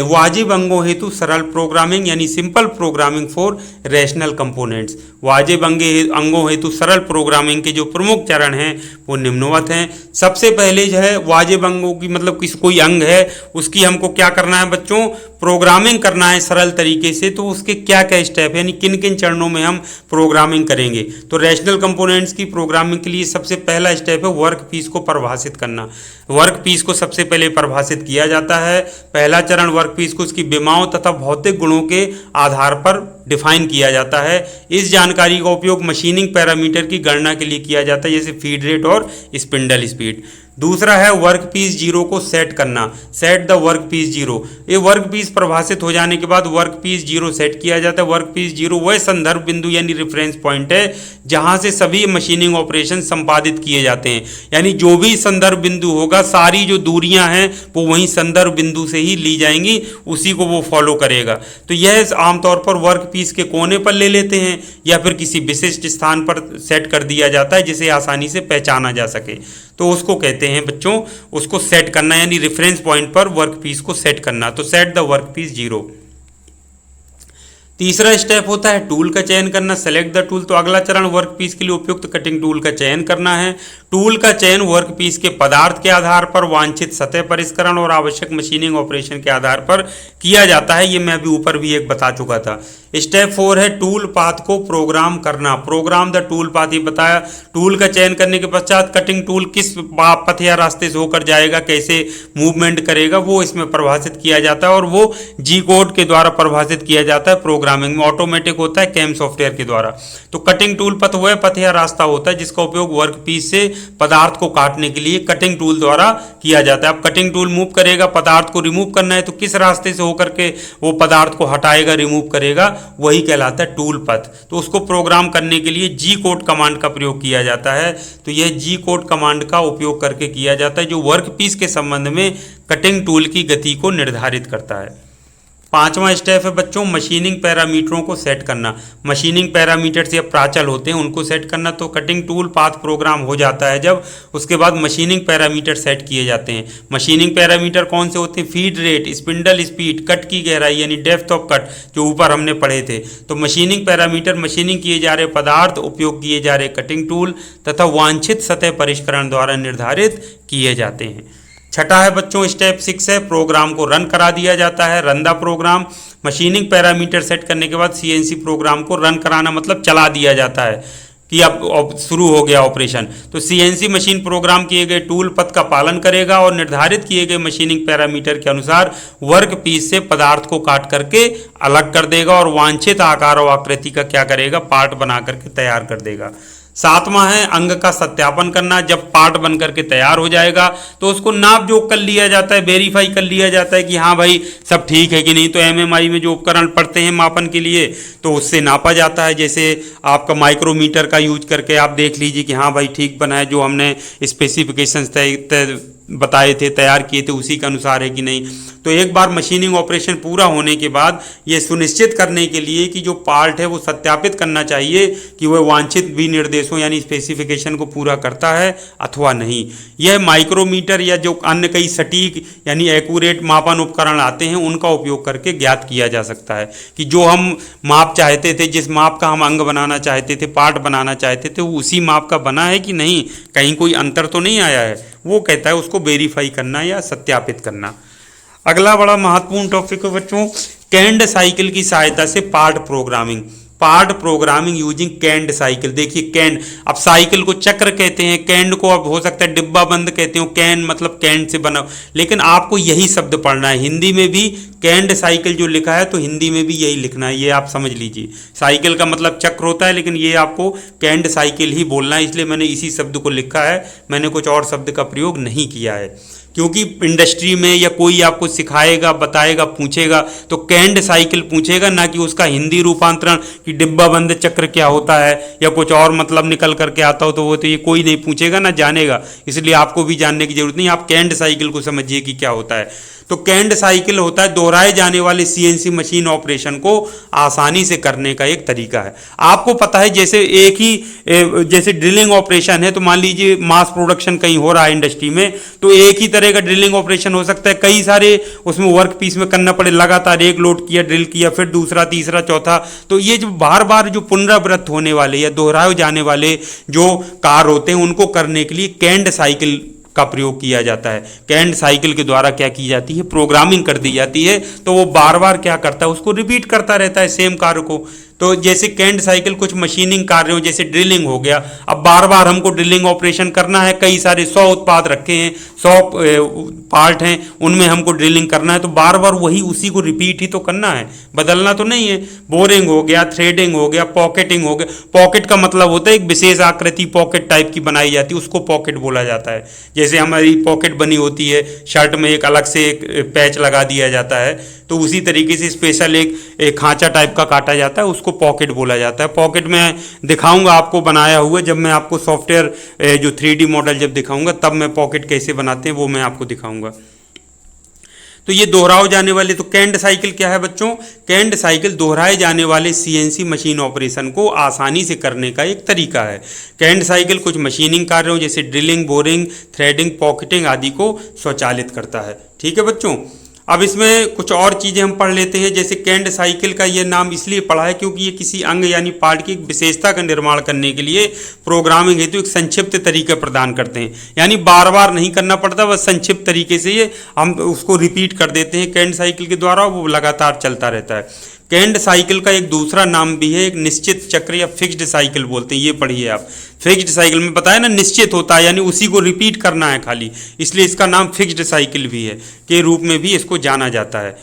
वाजिब अंगों हेतु सरल प्रोग्रामिंग यानी simple programming for rational components. वाजिब अंगों हेतु सरल प्रोग्रामिंग के जो प्रमुख चरण हैं वो निम्नवत हैं। सबसे पहले जो है वाजिब अंगों की मतलब कोई अंग है उसकी हमको क्या करना है बच्चों, प्रोग्रामिंग करना है सरल तरीके से। तो उसके क्या क्या स्टेप यानी किन किन चरणों में हम प्रोग्रामिंग करेंगे। तो रैशनल कंपोनेंट्स की प्रोग्रामिंग के लिए सबसे पहला स्टेप है वर्क पीस को परिभाषित करना। वर्क पीस को सबसे पहले परिभाषित किया जाता है। पहला चरण वर्क पीस को उसकी विमाओं तथा भौतिक गुणों के आधार पर डिफाइन किया जाता है। इस जानकारी का उपयोग मशीनिंग पैरामीटर की गणना के लिए किया जाता है, जैसे फीड रेट और स्पिंडल स्पीड। दूसरा है वर्क पीस जीरो को सेट करना, set the workpiece zero. ये वर्क पीस परिभाषित हो जाने के बाद वर्क पीस जीरो सेट किया जाता है। वर्क पीस जीरो वह संदर्भ बिंदु यानी रेफरेंस पॉइंट है जहां से सभी मशीनिंग ऑपरेशन संपादित किए जाते हैं। यानी जो भी संदर्भ बिंदु होगा, सारी जो दूरियां हैं वो वहीं संदर्भ बिंदु से ही ली जाएंगी, उसी को वो फॉलो करेगा। तो यह आमतौर पर वर्क पीस के कोने पर ले लेते हैं या फिर किसी विशिष्ट स्थान पर सेट कर दिया जाता है जिसे आसानी से पहचाना जा सके। तो उसको कहते हैं बच्चों, उसको सेट करना यानी रेफरेंस पॉइंट पर वर्क पीस को सेट करना। तो set the workpiece zero. तीसरा स्टेप होता है टूल का चयन करना, सेलेक्ट द टूल। तो अगला चरण वर्क पीस के लिए उपयुक्त कटिंग टूल का चयन करना है। टूल का चयन वर्क पीस के पदार्थ के आधार पर, वांछित सतह परिष्करण और आवश्यक मशीनिंग ऑपरेशन के आधार पर किया जाता है। ये मैं अभी ऊपर भी एक बता चुका था। स्टेप 4 है टूल पाथ को प्रोग्राम करना, प्रोग्राम द टूल पाथ। ये बताया टूल का चयन करने के पश्चात कटिंग टूल किस पथ या रास्ते से होकर जाएगा, कैसे मूवमेंट करेगा, वो इसमें परिभाषित किया जाता है और वो जी कोड के द्वारा परिभाषित किया जाता है। प्रोग्रामिंग में ऑटोमेटिक होता है कैम सॉफ्टवेयर के द्वारा। तो कटिंग टूल पथ वह पथ या रास्ता होता है जिसका उपयोग वर्क पीस से पदार्थ को काटने के लिए कटिंग टूल द्वारा किया जाता है। अब कटिंग टूल मूव करेगा, पदार्थ को रिमूव करना है तो किस रास्ते से होकर के वो पदार्थ को हटाएगा, रिमूव करेगा, वही कहलाता है टूल पथ। तो उसको प्रोग्राम करने के लिए जी कोड कमांड का प्रयोग किया जाता है। तो यह जी कोड कमांड का उपयोग करके किया जाता है जो वर्क पीस के संबंध में कटिंग टूल की गति को निर्धारित करता है। पांचवा स्टेप है बच्चों मशीनिंग पैरामीटरों को सेट करना। मशीनिंग पैरामीटर्स या प्राचल होते हैं उनको सेट करना। तो कटिंग टूल पाथ प्रोग्राम हो जाता है जब उसके बाद मशीनिंग पैरामीटर सेट किए जाते हैं। मशीनिंग पैरामीटर कौन से होते हैं, feed rate, spindle speed, cut की गहराई यानी डेप्थ ऑफ कट जो ऊपर हमने पढ़े थे। तो मशीनिंग पैरामीटर मशीनिंग किए जा रहे पदार्थ, उपयोग किए जा रहे कटिंग टूल तथा वांछित सतह परिष्करण द्वारा निर्धारित किए जाते हैं। छठा है बच्चों स्टेप 6 है प्रोग्राम को रन करा दिया जाता है, run the program. Machining parameter set करने के बाद सीएनसी प्रोग्राम को रन कराना मतलब चला दिया जाता है कि अब शुरू हो गया ऑपरेशन। तो सीएनसी मशीन प्रोग्राम किए गए टूल पथ का पालन करेगा और निर्धारित किए गए मशीनिंग पैरामीटर के अनुसार वर्क पीस से पदार्थ को काट करके अलग कर देगा और वांछित आकार और आकृति का क्या करेगा, पार्ट बना करके तैयार कर देगा। सातवां है अंग का सत्यापन करना। जब पार्ट बन करके तैयार हो जाएगा तो उसको नाप जोख कर लिया जाता है, वेरीफाई कर लिया जाता है कि हाँ भाई सब ठीक है कि नहीं। तो एमएमआई में जो उपकरण पड़ते हैं मापन के लिए तो उससे नापा जाता है। जैसे आपका माइक्रोमीटर का यूज करके आप देख लीजिए कि हाँ भाई ठीक बना है, जो हमने स्पेसिफिकेशंस बताए थे, तैयार किए थे, उसी के अनुसार है कि नहीं। तो एक बार मशीनिंग ऑपरेशन पूरा होने के बाद ये सुनिश्चित करने के लिए कि जो पार्ट है वो सत्यापित करना चाहिए कि वह वांछित विनिर्देशों यानी स्पेसिफिकेशन को पूरा करता है अथवा नहीं। यह माइक्रोमीटर या जो अन्य कई सटीक यानी एक्यूरेट मापन उपकरण आते हैं उनका उपयोग करके ज्ञात किया जा सकता है कि जो हम माप चाहते थे, जिस माप का हम अंग बनाना चाहते थे, पार्ट बनाना चाहते थे, वो उसी माप का बना है कि नहीं, कहीं कोई अंतर तो नहीं आया है। वो कहता है उसको वेरीफाई करना या सत्यापित करना। अगला बड़ा महत्वपूर्ण टॉपिक है बच्चों कैंड साइकिल की सहायता से part programming. Part programming using canned cycle. देखिए कैंड, अब साइकिल को चक्र कहते हैं, कैंड को अब हो सकता है डिब्बा बंद कहते हो, कैंड मतलब कैंड से बना, लेकिन आपको यही शब्द पढ़ना है। हिंदी में भी कैंड साइकिल जो लिखा है तो हिंदी में भी यही लिखना है, ये आप समझ लीजिए। साइकिल का मतलब चक्र होता है लेकिन ये आपको कैंड साइकिल ही बोलना है, इसलिए मैंने इसी शब्द को लिखा है, मैंने कुछ और शब्द का प्रयोग नहीं किया है। क्योंकि इंडस्ट्री में या कोई आपको सिखाएगा, बताएगा, पूछेगा तो कैंड साइकिल पूछेगा, ना कि उसका हिंदी रूपांतरण कि डिब्बा बंद चक्र क्या होता है या कुछ और मतलब निकल करके आता हो, तो वो तो ये कोई नहीं पूछेगा ना जानेगा, इसलिए आपको भी जानने की जरूरत नहीं। आप कैंड साइकिल को समझिए कि क्या होता है। तो कैंड साइकिल होता है दोहराए जाने वाले सीएनसी मशीन ऑपरेशन को आसानी से करने का एक तरीका है। आपको पता है जैसे एक ही जैसे ड्रिलिंग ऑपरेशन है, तो मान लीजिए मास प्रोडक्शन कहीं हो रहा है इंडस्ट्री में, तो एक ही तरह का ड्रिलिंग ऑपरेशन हो सकता है, कई सारे उसमें वर्क पीस में करना पड़े, लगातार एक लोड किया, ड्रिल किया, फिर दूसरा, तीसरा, चौथा। तो ये जो बार बार जो पुनरावृत्त होने वाले या दोहराए जाने वाले जो कार्य होते हैं उनको करने के लिए कैंड साइकिल का प्रयोग किया जाता है। कैंड साइकिल के द्वारा क्या की जाती है, प्रोग्रामिंग कर दी जाती है, तो वो बार बार क्या करता है, उसको रिपीट करता रहता है सेम कार्य को। तो जैसे कैंड साइकिल कुछ मशीनिंग कार्यों जैसे ड्रिलिंग हो गया, अब बार बार हमको ड्रिलिंग ऑपरेशन करना है, कई सारे 100 उत्पाद रखे हैं, 100 पार्ट हैं, उनमें हमको ड्रिलिंग करना है, तो बार बार वही उसी को रिपीट ही तो करना है, बदलना तो नहीं है। बोरिंग हो गया, थ्रेडिंग हो गया, पॉकेटिंग हो गया। पॉकेट का मतलब होता है एक विशेष आकृति पॉकेट टाइप की बनाई जाती है, उसको पॉकेट बोला जाता है। जैसे हमारी पॉकेट बनी होती है, शर्ट में एक अलग से एक पैच लगा दिया जाता है, तो उसी तरीके से स्पेशल एक खांचा टाइप का काटा जाता है, उसको पॉकेट बोला जाता है। पॉकेट में दिखाऊंगा आपको बनाया हुआ, जब मैं आपको सॉफ्टवेयर जो 3D मॉडल जब दिखाऊंगा तब मैं पॉकेट कैसे बनाते हैं वो मैं आपको दिखाऊंगा। तो ये दोहराए जाने वाले, तो कैंड साइकिल क्या है बच्चों, कैंड साइकिल दोहराए जाने वाले सीएनसी मशीन ऑपरेशन को आसानी से करने का एक तरीका है। कैंड साइकिल कुछ मशीनिंग कार्यों जैसे ड्रिलिंग, बोरिंग, थ्रेडिंग, पॉकेटिंग आदि को स्वचालित करता है। ठीक है बच्चों, अब इसमें कुछ और चीज़ें हम पढ़ लेते हैं। जैसे कैंड साइकिल का ये नाम इसलिए पड़ा है क्योंकि ये किसी अंग यानी पार्ट की विशेषता का निर्माण करने के लिए प्रोग्रामिंग हेतु एक संक्षिप्त तरीका प्रदान करते हैं, यानी बार बार नहीं करना पड़ता, बस संक्षिप्त तरीके से ये हम उसको रिपीट कर देते हैं कैंड साइकिल के द्वारा, वो लगातार चलता रहता है। कैंड साइकिल का एक दूसरा नाम भी है, एक निश्चित चक्र या फिक्स्ड साइकिल बोलते हैं, ये पढ़िए आप। फिक्स्ड साइकिल में पता है ना, निश्चित होता है, यानी उसी को रिपीट करना है खाली, इसलिए इसका नाम फिक्स्ड साइकिल भी है के रूप में भी इसको जाना जाता है।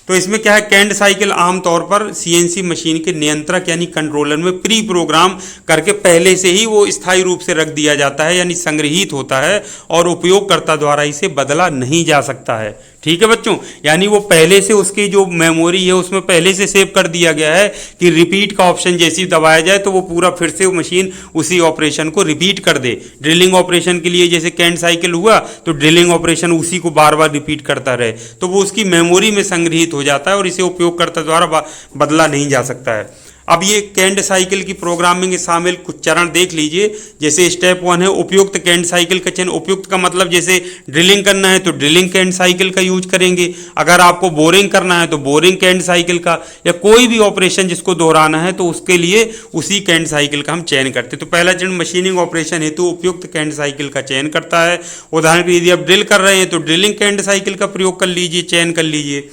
तो इसमें क्या है, कैंड साइकिल आमतौर पर सीएनसी मशीन के नियंत्रक यानी कंट्रोलर में प्री प्रोग्राम करके पहले से ही वो स्थायी रूप से रख दिया जाता है, यानी संग्रहित होता है और उपयोगकर्ता द्वारा इसे बदला नहीं जा सकता है। ठीक है बच्चों, यानी वो पहले से उसकी जो मेमोरी है उसमें पहले से सेव कर दिया गया है कि रिपीट का ऑप्शन जैसे ही दबाया जाए तो वो पूरा फिर से वो मशीन उसी ऑपरेशन को रिपीट कर दे। ड्रिलिंग ऑपरेशन के लिए जैसे कैंड साइकिल हुआ तो ड्रिलिंग ऑपरेशन उसी को बार बार रिपीट करता रहे, तो वो उसकी मेमोरी में संग्रहित हो जाता है और इसे उपयोगकर्ता द्वारा बदला नहीं जा सकता है। अब ये कैंड साइकिल की प्रोग्रामिंग में शामिल कुछ चरण देख लीजिए। जैसे स्टेप 1 है उपयुक्त कैंड साइकिल का चयन। उपयुक्त का मतलब जैसे ड्रिलिंग करना है तो ड्रिलिंग कैंड साइकिल का यूज करेंगे, अगर आपको बोरिंग करना है तो बोरिंग कैंड साइकिल का, या कोई भी ऑपरेशन जिसको दोहराना है तो उसके लिए उसी कैंड साइकिल का हम चयन करते हैं। तो पहला चरण मशीनिंग ऑपरेशन हेतु उपयुक्त कैंड साइकिल का चयन करता है। उदाहरण के लिए यदि आप ड्रिल कर रहे हैं तो ड्रिलिंग कैंड साइकिल का प्रयोग कर लीजिए, चयन कर लीजिए।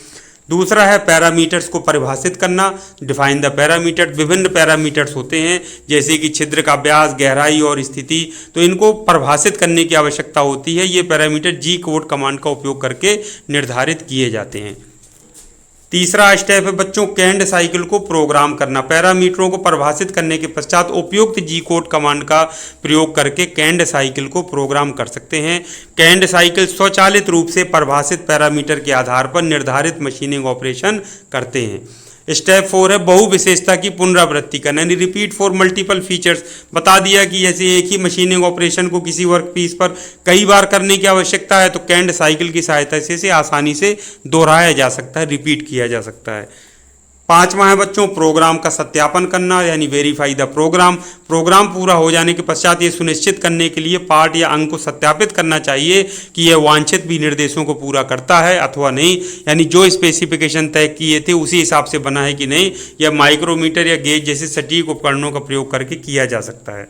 दूसरा है पैरामीटर्स को परिभाषित करना, डिफाइन द पैरामीटर। विभिन्न पैरामीटर्स होते हैं जैसे कि छिद्र का व्यास, गहराई और स्थिति, तो इनको परिभाषित करने की आवश्यकता होती है। ये पैरामीटर जी कोड कमांड का उपयोग करके निर्धारित किए जाते हैं। तीसरा स्टेप है बच्चों कैंड साइकिल को प्रोग्राम करना। पैरामीटरों को परिभाषित करने के पश्चात उपयुक्त जी कोड कमांड का प्रयोग करके कैंड साइकिल को प्रोग्राम कर सकते हैं। कैंड साइकिल स्वचालित रूप से परिभाषित पैरामीटर के आधार पर निर्धारित मशीनिंग ऑपरेशन करते हैं। स्टेप 4 है बहु विशेषता की पुनरावृत्ति करना, यानी रिपीट फॉर मल्टीपल फीचर्स। बता दिया कि जैसे एक ही मशीनिंग ऑपरेशन को किसी वर्क पीस पर कई बार करने की आवश्यकता है तो कैंड साइकिल की सहायता से आसानी से दोहराया जा सकता है, रिपीट किया जा सकता है। 5वां है बच्चों प्रोग्राम का सत्यापन करना, यानी वेरीफाई द प्रोग्राम। प्रोग्राम पूरा हो जाने के पश्चात ये सुनिश्चित करने के लिए पार्ट या अंग को सत्यापित करना चाहिए कि यह वांछित भी निर्देशों को पूरा करता है अथवा नहीं, यानी जो स्पेसिफिकेशन तय किए थे उसी हिसाब से बना है कि नहीं। यह माइक्रोमीटर या गेज जैसे सटीक उपकरणों का प्रयोग करके किया जा सकता है।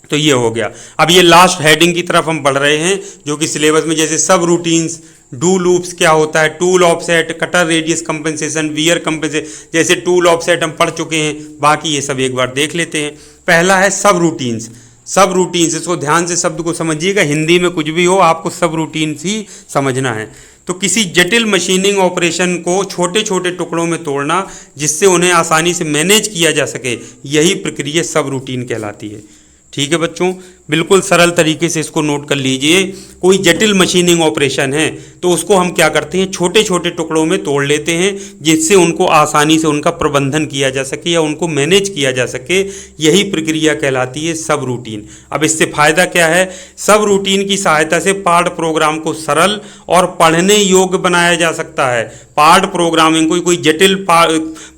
तो ये हो गया। अब ये लास्ट हेडिंग की तरफ हम बढ़ रहे हैं जो कि सिलेबस में जैसे सब रूटीन्स, डू लूप्स क्या होता है, tool offset, cutter radius compensation, wear compensation, जैसे टूल ऑफसेट हम पढ़ चुके हैं, बाकी ये सब एक बार देख लेते हैं। पहला है सब रूटीन्स। सब रूटीन्स, इसको ध्यान से शब्द को समझिएगा, हिंदी में कुछ भी हो आपको सब रूटीन्स ही समझना है। तो किसी जटिल मशीनिंग ऑपरेशन को छोटे छोटे टुकड़ों में तोड़ना जिससे उन्हें आसानी से मैनेज किया जा सके, यही प्रक्रिया सब रूटीन कहलाती है। ठीक है बच्चों, बिल्कुल सरल तरीके से इसको नोट कर लीजिए। कोई जटिल मशीनिंग ऑपरेशन है तो उसको हम क्या करते हैं, छोटे छोटे टुकड़ों में तोड़ लेते हैं जिससे उनको आसानी से उनका प्रबंधन किया जा सके या उनको मैनेज किया जा सके। यही प्रक्रिया कहलाती है सब रूटीन। अब इससे फायदा क्या है, सब रूटीन की सहायता से पार्ट प्रोग्राम को सरल और पढ़ने योग्य बनाया जा सकता है। पार्ट प्रोग्रामिंग कोई जटिल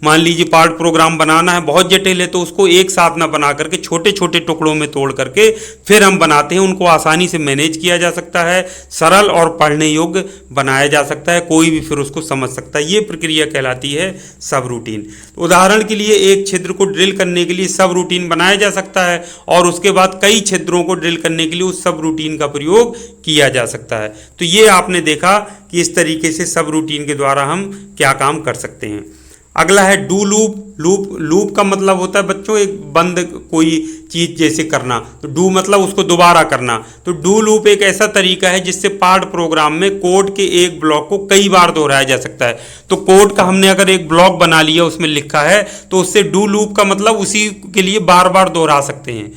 मान लीजिए पार्ट प्रोग्राम बनाना है, बहुत जटिल है, तो उसको एक साथ ना बना करके छोटे छोटे टुकड़ों में तोड़ करके फिर हम बनाते हैं, उनको आसानी से मैनेज किया जा सकता है, सरल और पढ़ने योग्य बनाया जा सकता है, कोई भी फिर उसको समझ सकता है। ये प्रक्रिया कहलाती है सब रूटीन। उदाहरण के लिए एक छिद्र को ड्रिल करने के लिए सब रूटीन बनाया जा सकता है और उसके बाद कई छिद्रों को ड्रिल करने के लिए उस सब रूटीन का प्रयोग किया जा सकता है। तो ये आपने देखा कि इस तरीके से सब रूटीन के द्वारा हम क्या काम कर सकते हैं। अगला है डू लूप। लूप का मतलब होता है बच्चों एक बंद कोई चीज जैसे करना, तो डू मतलब उसको दोबारा करना। तो डू लूप एक ऐसा तरीका है जिससे पार्ट प्रोग्राम में कोड के एक ब्लॉक को कई बार दोहराया जा सकता है। तो कोड का हमने अगर एक ब्लॉक बना लिया, उसमें लिखा है, तो उससे डू लूप का मतलब उसी के लिए बार बार दोहरा सकते हैं।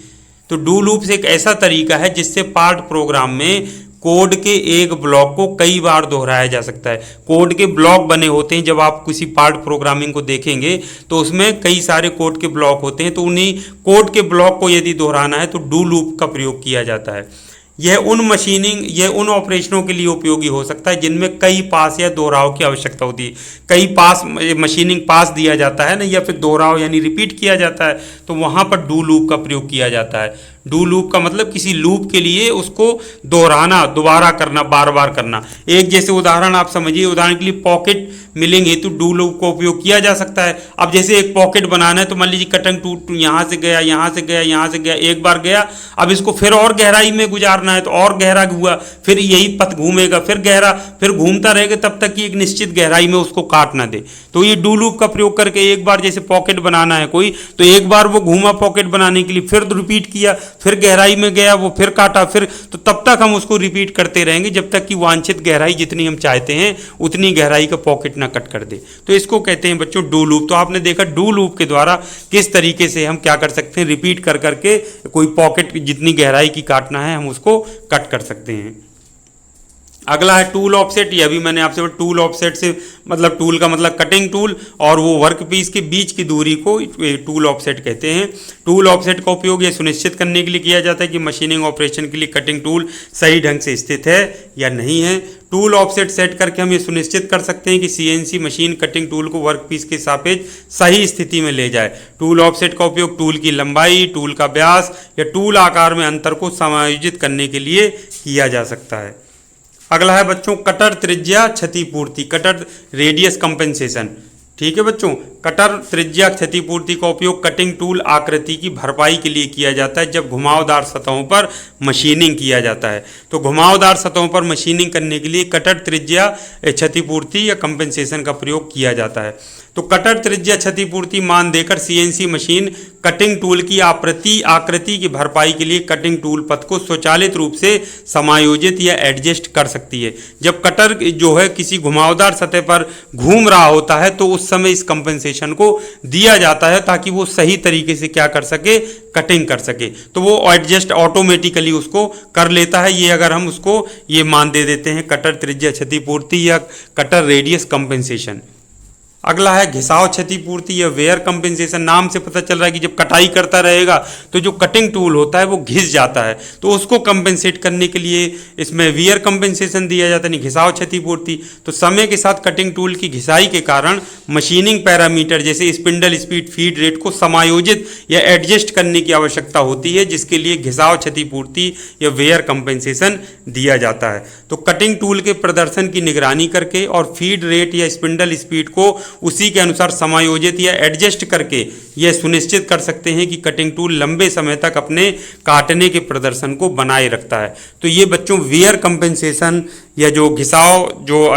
तो डू लूप एक ऐसा तरीका है जिससे पार्ट प्रोग्राम में कोड के एक ब्लॉक को कई बार दोहराया जा सकता है। कोड के ब्लॉक बने होते हैं, जब आप किसी पार्ट प्रोग्रामिंग को देखेंगे तो उसमें कई सारे कोड के ब्लॉक होते हैं, तो उन्हीं कोड के ब्लॉक को यदि दोहराना है तो डू लूप का प्रयोग किया जाता है। यह उन ऑपरेशनों के लिए उपयोगी हो सकता है जिनमें कई पास या दोहराव की आवश्यकता होती है। कई पास मशीनिंग पास दिया जाता है ना, या फिर दोहराव यानी रिपीट किया जाता है, तो वहाँ पर डू लूप का प्रयोग किया जाता है। डू लूप का मतलब किसी लूप के लिए उसको दोहराना, दोबारा करना, बार बार करना। एक जैसे उदाहरण आप समझिए, उदाहरण के लिए पॉकेट मिलिंग हेतु डू लूप का उपयोग किया जा सकता है। अब जैसे एक पॉकेट बनाना है तो मान लीजिए कटिंग टूल यहाँ से गया, यहाँ से गया, यहाँ से गया, एक बार गया, अब इसको फिर और गहराई में गुजारना है तो और गहरा हुआ, फिर यही पथ घूमेगा, फिर गहरा, फिर घूमता रहेगा तब तक कि एक निश्चित गहराई में उसको काट ना दे। तो ये डू लूप का प्रयोग करके एक बार जैसे पॉकेट बनाना है कोई, तो एक बार वो घूमा पॉकेट बनाने के लिए, फिर रिपीट किया, फिर गहराई में गया, वो फिर काटा, फिर, तो तब तक हम उसको रिपीट करते रहेंगे जब तक कि वांछित गहराई जितनी हम चाहते हैं उतनी गहराई का पॉकेट ना कट कर दे। तो इसको कहते हैं बच्चों डू लूप। तो आपने देखा डू लूप के द्वारा किस तरीके से हम क्या कर सकते हैं, रिपीट कर करके कोई पॉकेट जितनी गहराई की काटना है हम उसको कट कर सकते हैं। अगला है टूल ऑफसेट। यह भी मैंने आपसे टूल ऑफसेट से मतलब टूल का मतलब कटिंग टूल और वो वर्क पीस के बीच की दूरी को टूल ऑफसेट कहते हैं। टूल ऑफसेट का उपयोग यह सुनिश्चित करने के लिए किया जाता है कि मशीनिंग ऑपरेशन के लिए कटिंग टूल सही ढंग से स्थित है या नहीं है। टूल ऑफसेट सेट करके हम ये सुनिश्चित कर सकते हैं कि सीएनसी मशीन कटिंग टूल को वर्क पीस के सापेक्ष सही स्थिति में ले जाए। टूल ऑफसेट का उपयोग टूल की लंबाई, टूल का व्यास या टूल आकार में अंतर को समायोजित करने के लिए किया जा सकता है। अगला है बच्चों कटर त्रिज्या क्षतिपूर्ति, कटर रेडियस कंपेंसेशन। ठीक है बच्चों, कटर त्रिज्या क्षतिपूर्ति का उपयोग कटिंग टूल आकृति की भरपाई के लिए किया जाता है जब घुमावदार सतहों पर मशीनिंग किया जाता है। तो घुमावदार सतहों पर मशीनिंग करने के लिए कटर त्रिज्या क्षतिपूर्ति या कंपेंसेशन का प्रयोग किया जाता है। तो कटर त्रिज्या क्षतिपूर्ति मान देकर सीएनसी मशीन कटिंग टूल की आकृति की भरपाई के लिए कटिंग टूल पथ को स्वचालित रूप से समायोजित या एडजस्ट कर सकती है। जब कटर जो है किसी घुमावदार सतह पर घूम रहा होता है तो उस समय इस कंपेंसेशन को दिया जाता है ताकि वो सही तरीके से क्या कर सके, कटिंग कर सके। तो वो एडजस्ट ऑटोमेटिकली उसको कर लेता है। ये अगर हम उसको ये मान दे देते हैं कटर त्रिज्या क्षतिपूर्ति या कटर रेडियस कंपेंसेशन। अगला है घिसाव क्षतिपूर्ति या वेयर कंपेंसेशन। नाम से पता चल रहा है कि जब कटाई करता रहेगा तो जो कटिंग टूल होता है वो घिस जाता है, तो उसको कंपेंसेट करने के लिए इसमें वेयर कंपेंसेशन दिया जाता है, घिसाव क्षतिपूर्ति। तो समय के साथ कटिंग टूल की घिसाई के कारण मशीनिंग पैरामीटर जैसे स्पिंडल स्पीड, फीड रेट को समायोजित या एडजस्ट करने की आवश्यकता होती है, जिसके लिए घिसाव क्षतिपूर्ति या वेयर कंपेंसेशन दिया जाता है। तो कटिंग टूल के प्रदर्शन की निगरानी करके और फीड रेट या स्पिंडल स्पीड को उसी के अनुसार समायोजित या एडजस्ट करके यह सुनिश्चित कर सकते हैं कि कटिंग टूल लंबे समय तक अपने काटने के प्रदर्शन को बनाए रखता है। तो ये बच्चों वेयर कंपेंसेशन या जो घिसाव जो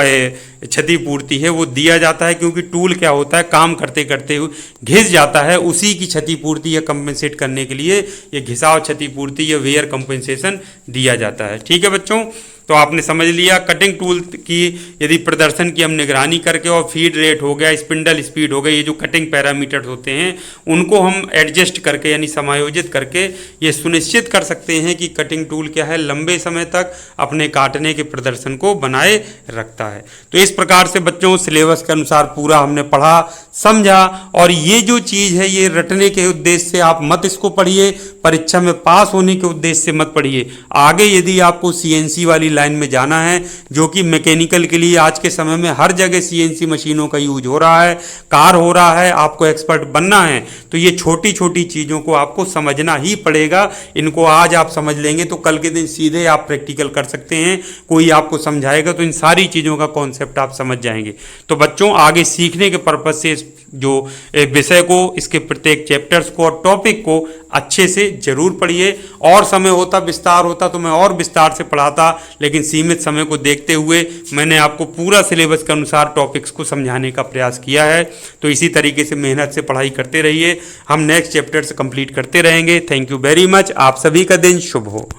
क्षतिपूर्ति है वो दिया जाता है, क्योंकि टूल क्या होता है काम करते करते घिस जाता है, उसी की क्षतिपूर्ति या कंपेंसेट करने के लिए ये घिसाव क्षतिपूर्ति या वेयर कंपेंसेशन दिया जाता है। ठीक है बच्चों, तो आपने समझ लिया कटिंग टूल की यदि प्रदर्शन की हम निगरानी करके और फीड रेट हो गया, स्पिंडल स्पीड हो गई, ये जो कटिंग पैरामीटर्स होते हैं उनको हम एडजस्ट करके यानी समायोजित करके ये सुनिश्चित कर सकते हैं कि कटिंग टूल क्या है लंबे समय तक अपने काटने के प्रदर्शन को बनाए रखता है। तो इस प्रकार से बच्चों सिलेबस के अनुसार पूरा हमने पढ़ा, समझा, और ये जो चीज़ है ये रटने के उद्देश्य से आप मत इसको पढ़िए, परीक्षा में पास होने के उद्देश्य से मत पढ़िए। आगे यदि आपको सीएनसी वाली लाइन में जाना है, जो कि मैकेनिकल के लिए आज के समय में हर जगह सीएनसी मशीनों का यूज हो रहा है, कार हो रहा है, आपको एक्सपर्ट बनना है, तो ये छोटी छोटी चीज़ों को आपको समझना ही पड़ेगा। इनको आज आप समझ लेंगे तो कल के दिन सीधे आप प्रैक्टिकल कर सकते हैं, कोई आपको समझाएगा तो इन सारी चीज़ों का कॉन्सेप्ट आप समझ जाएंगे। तो बच्चों आगे सीखने के पर्पज से जो विषय को, इसके प्रत्येक चैप्टर्स को और टॉपिक को अच्छे से जरूर पढ़िए। और समय होता, विस्तार होता तो मैं और विस्तार से पढ़ाता, लेकिन सीमित समय को देखते हुए मैंने आपको पूरा सिलेबस के अनुसार टॉपिक्स को समझाने का प्रयास किया है। तो इसी तरीके से मेहनत से पढ़ाई करते रहिए, हम नेक्स्ट चैप्टर से कंप्लीट करते रहेंगे। Thank you very much. आप सभी का दिन शुभ हो।